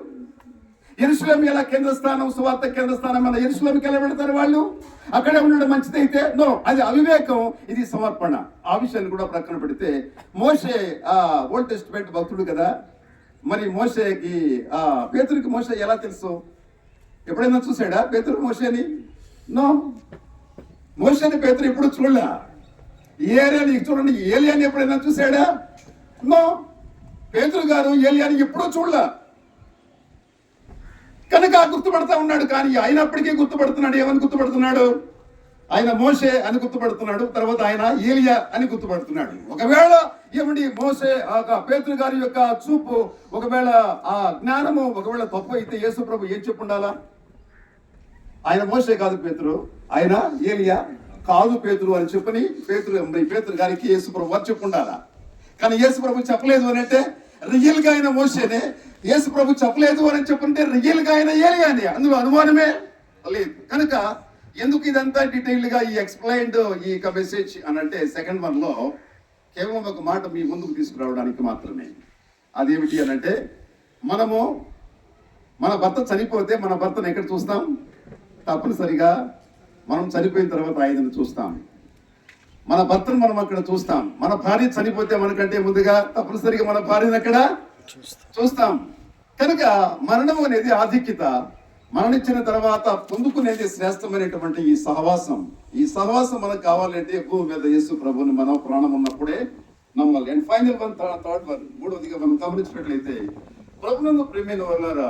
యెరూషలేము ఎలా కేంద్రస్థానం, సువార్త కేంద్రస్థానం మన యెరూషలేముకి ఎలా వెళతారు? వాళ్ళు అక్కడే ఉండడం మంచిదైతే నో, అది అవివేకం, ఇది సమర్పణ. ఆ విషయాన్ని కూడా ప్రక్కన పెడితే, మోషే ఓల్డ్ టెస్టిమెంట్ భక్తుడు కదా, మరి మోషేకి పేతురుకి మోషే ఎలా తెలుసు? ఎప్పుడైనా చూసాడా పేతురు మోషేని? నో, మోషేని పేతురు ఎప్పుడు చూడలే. ఏలియాని చూడండి, ఏలియాని ఎప్పుడైనా చూసాడా? నో, పేతురు గారు ఏలియాని ఎప్పుడూ చూడలే. కనుక గుర్తుపడతా ఉన్నాడు. కానీ అయినప్పటికీ గుర్తుపడుతున్నాడు. ఏమని గుర్తుపడుతున్నాడు? ఆయన మోషే అని గుర్తుపడుతున్నాడు. తర్వాత ఆయన ఏలియా అని గుర్తుపడుతున్నాడు. ఒకవేళ ఏమండి మోషే పేతురు గారి యొక్క చూపు, ఒకవేళ ఆ జ్ఞానము ఒకవేళ తప్పు అయితే యేసు ప్రభు ఏం చెప్పుండాలా? ఆయన మోషే కాదు పేతురు, ఆయన ఏలియా కాదు పేతురు అని చెప్పని పేతురు గారికి యేసు ప్రభు వారు చెప్పుండాలా. కానీ యేసు ప్రభు చెప్పలేదు అని అంటే రియల్ గా ఆయన మోషేనే. యేసు ప్రభు చెప్పలేదు అని చెప్పుంటే రియల్ గా ఆయన ఏలియానే, అందులో అనుమానమే లేదు. కనుక ఎందుకు ఇదంతా డీటెయిల్డ్ గా ఈ ఎక్స్ప్లెయిన్డ్ ఈ మెసేజ్ అని అంటే సెకండ్ వన్ లో కేవలం ఒక మాట మీ ముందుకు తీసుకురావడానికి మాత్రమే. అదేమిటి అని అంటే, మనము మన భర్త చనిపోతే మన భర్తను ఎక్కడ చూస్తాం? తప్పనిసరిగా మనం చనిపోయిన తర్వాత ఆయనను చూస్తాం. మన భర్తను మనం అక్కడ చూస్తాం. మన భార్య చనిపోతే మనకంటే ముందుగా తప్పనిసరిగా మన భార్యను అక్కడ చూస్తాం. కనుక మరణం అనేది ఆధిక్యత. మరణించిన తర్వాత పొందుకునేది శ్రేష్టమైనటువంటి ఈ సహవాసం. ఈ సహవాసం మనకు కావాలంటే భూమి మీద యేసు ప్రభుని మనం ప్రాణం ఉన్నప్పుడే నమ్మాలి. And final one, third one, మూడవదిగా మనం గమనించినట్లయితే ప్రభునందు ప్రేమైన వాళ్ళారా,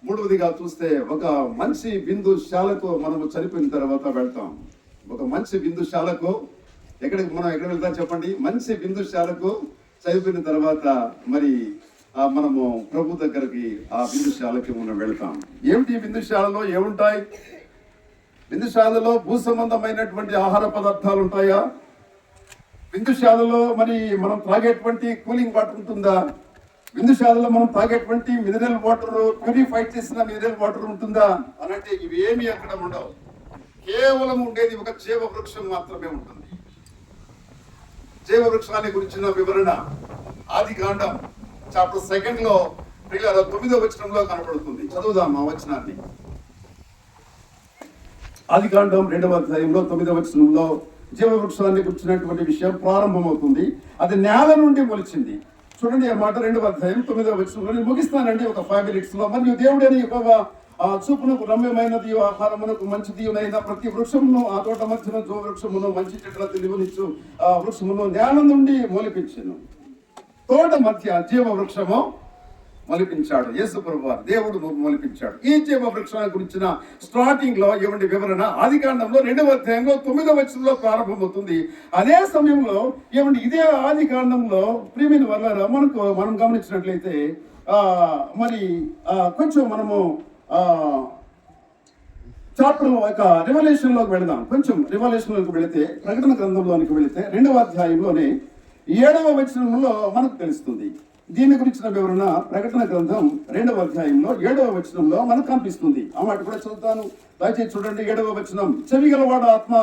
మూడవదిగా చూస్తే ఒక మంచి విందుశాలకు మనము చనిపోయిన తర్వాత వెళ్తాం. ఒక మంచి విందుశాలకు మనం ఎక్కడ వెళ్తాం చెప్పండి? మంచి విందుశాలకు చనిపోయిన తర్వాత మరి మనము ప్రభు దగ్గరికి ఆ విందుశాలకి మనం వెళ్తాం. ఏమిటి విందుశాలలో ఏముంటాయి? విందుశాలలో భూ సంబంధమైనటువంటి ఆహార పదార్థాలు ఉంటాయా? విందుశాలలో మరి మనం తాగేటువంటి కూలింగ్ వాటర్ ఉంటుందా? విందుశాలలో మనం తాగేటువంటి మినరల్ వాటర్, ప్యూరిఫై చేసిన మినరల్ వాటర్ ఉంటుందా అనంటే ఇవి ఏమి అక్కడ ఉండవు. కేవలం ఉండేది ఒక జీవ వృక్షం మాత్రమే ఉంటుంది. జీవ వృక్షాన్ని గురించిన వివరణ ఆదికాండం చాప్టర్ 2 లో 9వ వచనంలో కనపడుతుంది. చదువుదాం ఆ వచనాన్ని. ఆదికాండం 2వ అధ్యాయంలో 9వ వచనంలో జీవ వృక్షాన్ని గురించినటువంటి విషయం ప్రారంభమవుతుంది. అది నేల నుండి మొలిచింది. చూడండి ఆ మాట 2వ అధ్యాయం 9వ వచనంలో. నేను ముగిస్తానండి ఒక 5 minutes లో. మరియు దేవుడని యెహోవా ఆ చూపునకు రమ్యమైనది, ఆహారమునకు మంచిది అయిన ప్రతి వృక్షమును, ఆ తోట మధ్యన జో వృక్షమును, మంచి చెట్ల తెలివనిచ్చు ఆ వృక్షమును నేల నుండి మొలిపించెను. తోట మధ్య జీవ వృక్షము మొలిపించాడు యేసు ప్రభువారు, దేవుడు మొలిపించాడు. ఈ జీవ వృక్షాన్ని గురించిన స్టార్టింగ్ లో ఏమండి వివరణ ఆదికాండంలో 2వ అధ్యాయంలో 9వ వచనంలో ప్రారంభమవుతుంది. అదే సమయంలో ఏమండి ఇదే ఆదికాండంలో ప్రియమైన వాళ్ళారా మనం గమనించినట్లయితే మరి కొంచెం మనము చాప్టర్ ఒక రివల్యూషన్ లోకి వెళదాం. కొంచెం రివల్యూషన్ లోకి వెళితే, ప్రకటన గ్రంథంలోనికి వెళితే 2వ అధ్యాయంలోనే 7వ వచనంలో మనకు తెలుస్తుంది. దీని గురించిన వివరణ ప్రకటన గ్రంథం 2వ అధ్యాయంలో 7వ వచనంలో మనకు కనిపిస్తుంది. ఆ మాట కూడా చదువుతాను, దయచేసి చూడండి. 7వ వచనం. చెవిగలవాడు ఆత్మ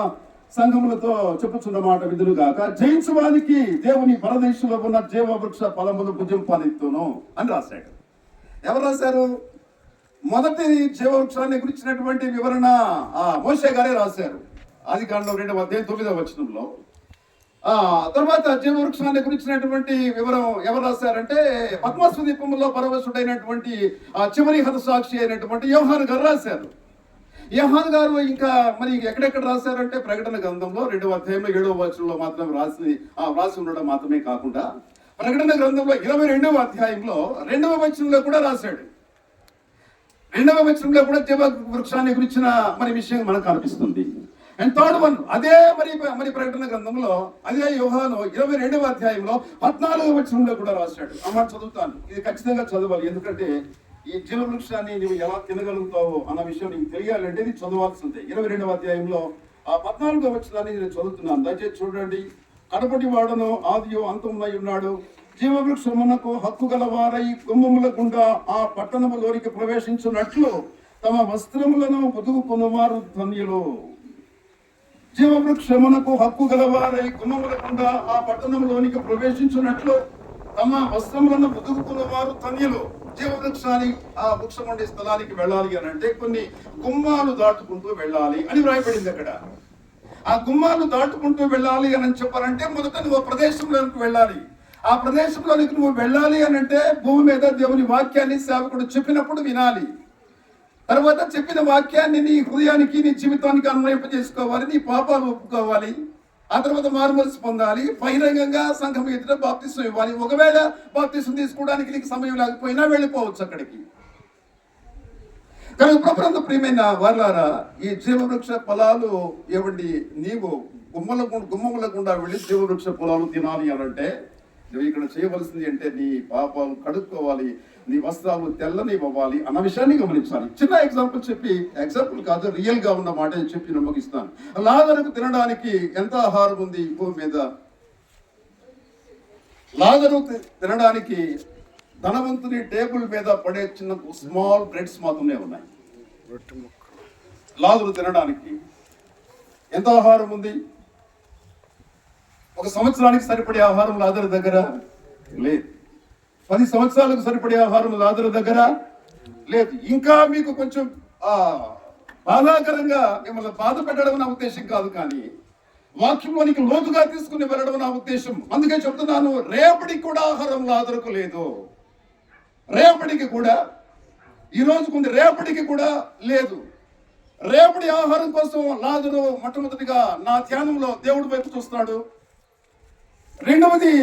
సంఘములతో చెప్పుచున్న మాట విధులు గాక, జయించువానికి దేవుని పరదేశంలో ఉన్న జీవ వృక్ష ఫలములు భుజింపనిత్తును అని రాశాడు. ఎవరు రాశారు? మొదటి జీవవృక్షాన్ని గురించినటువంటి వివరణ మోషే గారే రాశారు. ఆదికాండం 2వ అధ్యాయం 9వ వచనంలో. తర్వాత జీవవృక్షాన్ని గురించినటువంటి వివరం ఎవరు రాశారంటే పద్మస్సు దీపంలో పరవశుడైనటువంటి చివరి హతసాక్షి అయినటువంటి యోహాను గారు రాశారు. యోహాను గారు ఇంకా మరి ఎక్కడెక్కడ రాశారంటే ప్రకటన గ్రంథంలో 2వ అధ్యాయంలో 7వ వచనంలో మాత్రం రాసి ఉండడం మాత్రమే కాకుండా ప్రకటన గ్రంథంలో 22వ అధ్యాయంలో 2వ వచనంలో కూడా రాశాడు. 2వ వచనంలో కూడా జీవ వృక్షాన్ని గురించిన మరి విషయం మనకు కనిపిస్తుంది. అండ్ థర్డ్ వన్ అదే మరి ప్రకటన గ్రంథంలో అదే యోహాను 22వ అధ్యాయంలో 14వ వచనంలో కూడా రాశాడు. అమ్మ చదువుతాను, ఇది ఖచ్చితంగా చదవాలి. ఎందుకంటే ఈ జీవ వృక్షాన్ని నువ్వు ఎలా తినగలుగుతావు అన్న విషయం నీకు తెలియాలంటే ఇది చదవాల్సిందే. 22వ అధ్యాయంలో 14వ వచనాన్ని నేను చదువుతున్నాను, దయచేసి చూడండి. కడపటి వాడను ఆదియో అంతమునై ఉన్నాడు, జీవవృక్షమునకు హక్కు గలవారై గుమ్మముల గుండా ఆ పట్టణములోనికి ప్రవేశించున్నట్లు తమ వస్త్రములను ఉతుకుకొనువారు ధన్యులు. జీవవృక్షమునకు హక్కు గలవారై గుమ్మముల గుండా ఆ పట్టణంలోనికి ప్రవేశించున్నట్లు తమ వస్త్రములను ఉతుకుకొనువారు ధన్యులు. జీవవృక్షాన్ని ఆ వృక్షం ఉండే స్థలానికి వెళ్ళాలి అని అంటే కొన్ని గుమ్మాలు దాటుకుంటూ వెళ్ళాలి అని వ్రాయబడింది అక్కడ. ఆ గుమ్మాలు దాటుకుంటూ వెళ్ళాలి అని చెప్పారంటే మొదట నువ్వు ప్రదేశంలోకి వెళ్ళాలి. ఆ ప్రదేశంలోనికి నువ్వు వెళ్ళాలి అని అంటే భూమి మీద దేవుని వాక్యాన్ని సేవకుడు చెప్పినప్పుడు వినాలి. తర్వాత చెప్పిన వాక్యాన్ని నీ హృదయానికి, నీ జీవితానికి అన్వయింపజేసుకోవాలి. నీ పాపాలు ఒప్పుకోవాలి. ఆ తర్వాత మారుమనసు పొందాలి. బహిరంగంగా సంఘం ఎదుట బాప్తిసం ఇవ్వాలి. ఒకవేళ బాప్తిసం తీసుకోవడానికి నీకు సమయం లేకపోయినా వెళ్ళిపోవచ్చు అక్కడికి. కానీ ప్రభునందు ప్రియమైన వారలారా, ఈ జీవవృక్ష ఫలాలు ఏమండి, నీవు గుమ్మముల గుండా వెళ్ళి జీవవృక్ష ఫలాలు తినాలి అని అంటే నువ్వు ఇక్కడ చేయవలసింది అంటే నీ పాపాలు కడుక్కోవాలి, నీ వస్త్రాలు తెల్లని అవ్వాలి అన్న విషయాన్ని గమనించాలి. చిన్న ఎగ్జాంపుల్ కాదు, రియల్ గా ఉన్న మాట చెప్పి నమ్మకిస్తాను. లాజరుకు తినడానికి ఎంత ఆహారం ఉంది భూమి మీద? లాజరు తినడానికి ధనవంతుని టేబుల్ మీద పడే చిన్న స్మాల్ బ్రెడ్స్ మాత్రమే ఉన్నాయి. లాజరు తినడానికి ఎంత ఆహారం ఉంది? ఒక సంవత్సరానికి సరిపడే ఆహారం లాజరు దగ్గర లేదు. 10 సంవత్సరాలకు సరిపడే ఆహారం లాజరు దగ్గర లేదు. ఇంకా మీకు కొంచెం బాధాకరంగా మిమ్మల్ని బాధ పెట్టడం నా ఉద్దేశం కాదు, కానీ వాక్యంలోనికి లోతుగా తీసుకుని వెళ్ళడం నా ఉద్దేశం. అందుకే చెప్తున్నాను, రేపటికి కూడా ఆహారం లాజరుకు లేదు. రేపటికి కూడా, ఈ రోజుకుంది, రేపటికి కూడా లేదు. రేపటి ఆహారం కోసం లాజరు మొట్టమొదటిగా నా ధ్యానంలో దేవుడి వైపు చూస్తున్నాడు. రెండవది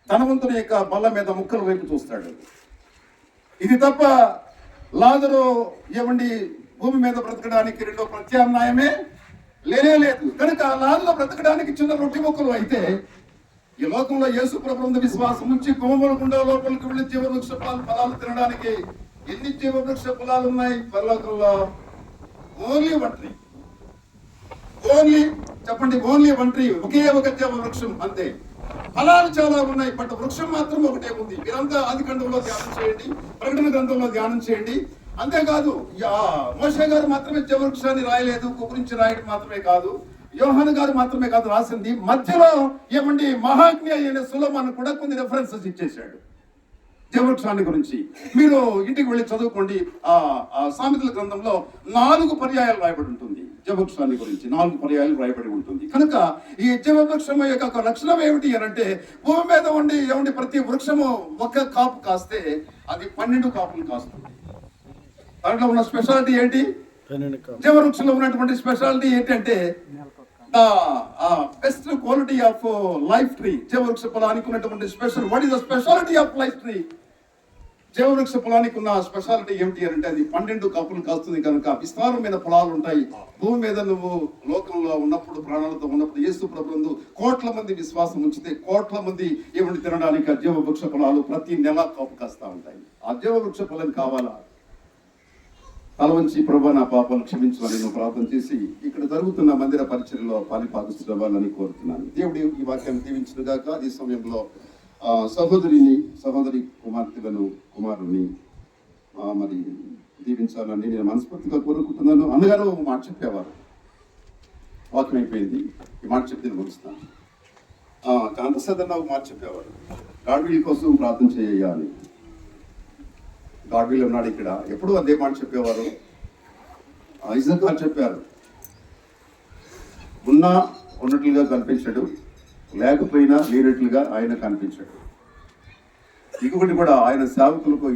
ధనవంతుని యొక్క బల్ల మీద ముక్కల వైపు చూస్తాడు. ఇది తప్ప లాజరు ఏమండి భూమి మీద బ్రతకడానికి రెండో ప్రత్యామ్నాయమే లేనే లేదు. కనుక లాజరు బ్రతకడానికి చిన్న రొట్టె ముక్కలు అయితే, ఈ లోకంలో యేసు ప్రభువునందు విశ్వాసం ఉంచి గుమ్మముల గుండా లోపలికి వెళ్ళి జీవవృక్ష ఫలాలు తినడానికి ఎన్ని జీవవృక్ష ఫలాలు ఉన్నాయి పరలోకంలో? ఓన్లీ వన్ ట్రీ, ఒకే ఒక జీవవృక్షం, అంతే. ఫలాలు చాలా ఉన్నాయి, బట్ వృక్షం మాత్రం ఒకటే ఉంది. మీరంతా ఆది గ్రంథంలో ధ్యానం చేయండి, ప్రకటన గ్రంథంలో ధ్యానం చేయండి. అంతేకాదు, మోషే గారు మాత్రమే జీవవృక్షాన్ని రాయలేదు, గురించి రాయడం మాత్రమే కాదు, యోహాను గారు మాత్రమే కాదు రాసింది. మధ్యలో ఏమండి మహాజ్ఞ అయిన సులమాను కూడా కొన్ని రెఫరెన్సెస్ ఇచ్చేశాడు జీవవృక్షాన్ని గురించి. మీరు ఇంటికి వెళ్ళి చదువుకోండి. ఆ సామెతల గ్రంథంలో 4 పర్యాయాలు రాయబడి ఉంటుంది జీవవృక్షాన్ని గురించి, 4 పర్యాయాలు రాయబడి ఉంటుంది. కనుక ఈ జీవవృక్షం యొక్క లక్షణం ఏమిటి అని అంటే, భూమి మీద ఉండి ప్రతి వృక్షము ఒక కాపు కాస్తే అది 12 కాపులు కాస్తుంది. దాంట్లో ఉన్న స్పెషాలిటీ ఏంటి? జీవవృక్షంలో ఉన్నటువంటి స్పెషాలిటీ ఏంటంటే best quality of life tree. జీవవృక్ష ఫలానికి ఉన్నటువంటి what is the speciality of life tree? జీవవృక్ష ఫలానికి ఉన్న స్పెషాలిటీ ఏమిటి అంటే అది 12 కాపులు కాస్తుంది. కనుక విస్తారమైన ఫలాలు ఉంటాయి. భూమి మీద నువ్వు లోకంలో ఉన్నప్పుడు, ప్రాణాలతో ఉన్నప్పుడు, యేసు ప్రభువునందు కోట్ల మంది విశ్వాసం ఉంచితే కోట్ల మంది ఏమిటి తినడానికి ఆ జీవవృక్ష ఫలాలు ప్రతి నెల కాపు కాస్తా ఉంటాయి. ఆ జీవవృక్ష ఫలం కావాలా? తల వంచి ప్రభు నా పాపాలు క్షమించాలని నేను ప్రార్థన చేసి ఇక్కడ జరుగుతున్న మందిర పరిచర్యలో పాలిపాగుస్తువ్వాలని కోరుతున్నాను. దేవుడు ఈ వాక్యాన్ని దీవించిన గాక. ఈ సమయంలో సహోదరి కుమారుని మరి దీవించాలని నేను మనస్ఫూర్తిగా కోరుకుంటున్నాను. అన్నగారు ఒక మాట చెప్పేవారు, వాక్యం అయిపోయింది, ఈ మాట చెప్తే ముగిస్తాను. కాంతసదన్న ఒక మాట చెప్పేవారు, గాడ్విల్ కోసం ప్రార్థన చేయాలి. గాడ్విల్ ఉన్నాడు ఇక్కడ, ఎప్పుడు అదే మాట చెప్పేవారు. ఐజాక్ గారు చెప్పారు, ఉన్నట్లుగా కనిపించాడు, లేకపోయినా లేనట్లుగా ఆయన కనిపించాడు. ఇంకొకటి కూడా, ఆయన సేవకులకు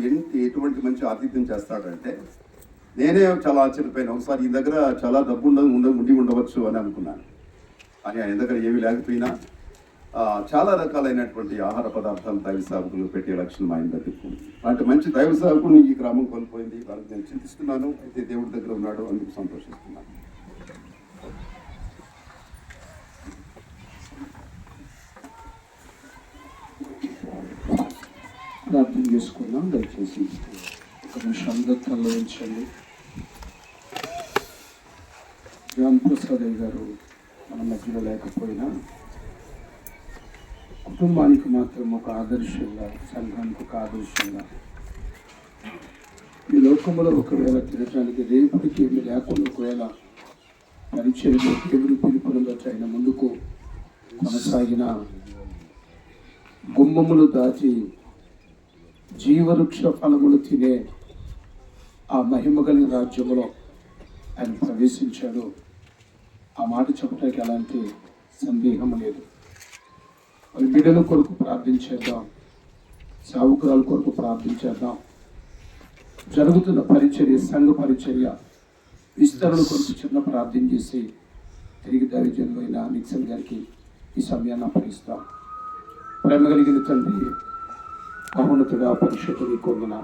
ఎటువంటి మంచి ఆతిథ్యం చేస్తాడంటే, నేనే చాలా ఆశ్చర్యపోయాను. ఒకసారి ఈ దగ్గర చాలా డబ్బు ఉండి ఉండవచ్చు అని అనుకున్నాను, కానీ ఆయన దగ్గర ఏమీ లేకపోయినా చాలా రకాలైనటువంటి ఆహార పదార్థాలు దైవ సేవకులు పెట్టే లక్షణం ఆయన దగ్గర. అలాంటి మంచి దైవ సేవకుని ఈ గ్రామం కోల్పోయింది. వాళ్ళకి నేను చింతిస్తున్నాను. అయితే దేవుడి దగ్గర ఉన్నాడు, అందుకు సంతోషిస్తున్నాను. ప్రార్థన చేసుకున్నాం. దయచేసి ఒక నిమిషం అందరిలో ఉంచండి. రామప్రసాద్ గారు మన మధ్యలో లేకపోయినా కుటుంబానికి మాత్రం ఒక ఆదర్శంగా, సంఘానికి ఒక ఆదర్శంగా, ఈ లోకంలో ఒకవేళ తినడానికి రేపటికి ఏమి లేకుండా ఒకవేళ పరిచయంలో దేవుడి పిలుపులలో ఆయన ముందుకు కొనసాగిన గుమ్మములు దాచి జీవవృక్ష ఫలములు తినే ఆ మహిమ కలిగిన రాజ్యములో ఆయన ప్రవేశించాడు. ఆ మాట చెప్పడానికి ఎలాంటి సందేహం లేదు. మరి బిడ్డల కొరకు ప్రార్థించేద్దాం, సేవకురాల కొరకు ప్రార్థించేద్దాం. జరుగుతున్న పరిచర్య, సంఘ పరిచర్య విస్తరణ కొరకు చిన్న ప్రార్థన చేసి తిరిగి దైవజనులు అయిన నిక్సన్ గారికి ఈ సమయాన్ని అప్పగిస్తాం. ప్రేమ కలిగిన తండ్రి, మహోన్నతుడా, పరిశుద్ధుని కొందన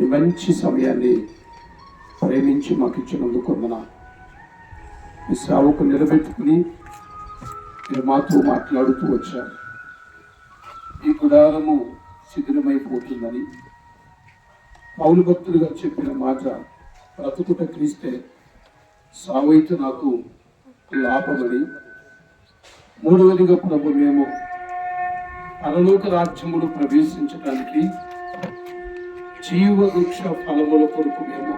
ఈ మంచి సమయాన్ని ప్రేమించి మాకు ఇచ్చినందుకు వందనాలు. మీ సేవకు నిలబెట్టుకుని మీరు మాతో మాట్లాడుతూ వచ్చారు. ఈ గుడారము శిథిలమైపోతుందని పౌలు భక్తులుగా చెప్పిన మాట, బ్రతుకుట క్రీస్తే సావైతే నాకు లాభమని. మూడవదిగా ప్రభు, మేము పరలోక రాజ్యములు ప్రవేశించడానికి జీవ వృక్ష ఫలముల కొరకు మేము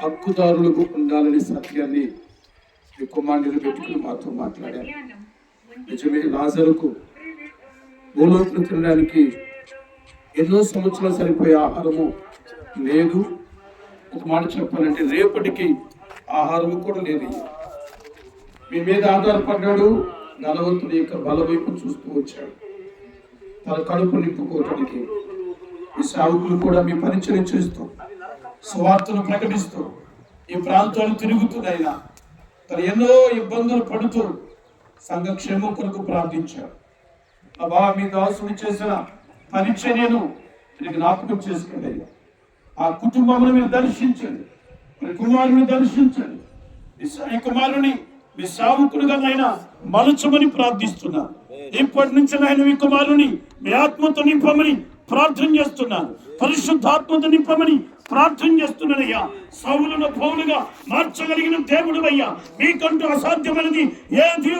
హక్కుదారులకు ఉండాలని సత్యాన్ని మీ కుమారుని పెట్టుకుని మాతో మాట్లాడారు. నిజమే, లాజరుకు భూలోకం తినడానికి ఎన్నో సంవత్సరాలు సరిపోయే ఆహారము లేదు. ఒక మాట చెప్పాలంటే రేపటికి ఆహారము కూడా లేదు. మీ మీద ఆధారపడ్డాడు. ధనవంతుని యొక్క బలవైపు చూస్తూ వచ్చాడు తన కడుపు నింపుకోవటానికి. ఈ సేవకులు కూడా మీ పరిచయం చేస్తూ స్వార్థను ప్రకటిస్తూ ఈ ప్రాంతాలు తిరుగుతున్నాయినా తను ఎన్నో ఇబ్బందులు పడుతూ సంఘక్షేమం కొరకు ప్రార్థించాడు. అబ్బా, మీ దాసుడు చేసిన పరిచర్యను మీరు జ్ఞాపకం చేసుకోండి. ఆ కుటుంబమును మీరు దర్శించండి, మీ కుమారుని దర్శించండి. ఈ కుమారుని మీ సేవకుడుగా నాయన మలచమని ప్రార్థిస్తున్నాను. ఇప్పటి నుంచి నాయన మీ కుమారుని మీ ఆత్మతో నింపమని ప్రార్థన చేస్తున్నాను. పరిశుద్ధాత్మతో నింపమని ప్రార్థన చేస్తున్నానయ్యా. సౌలును పౌలుగా మార్చగలిగిన దేవుడు అయ్యా. మీకంటూ అసాధ్యమైనది ఏది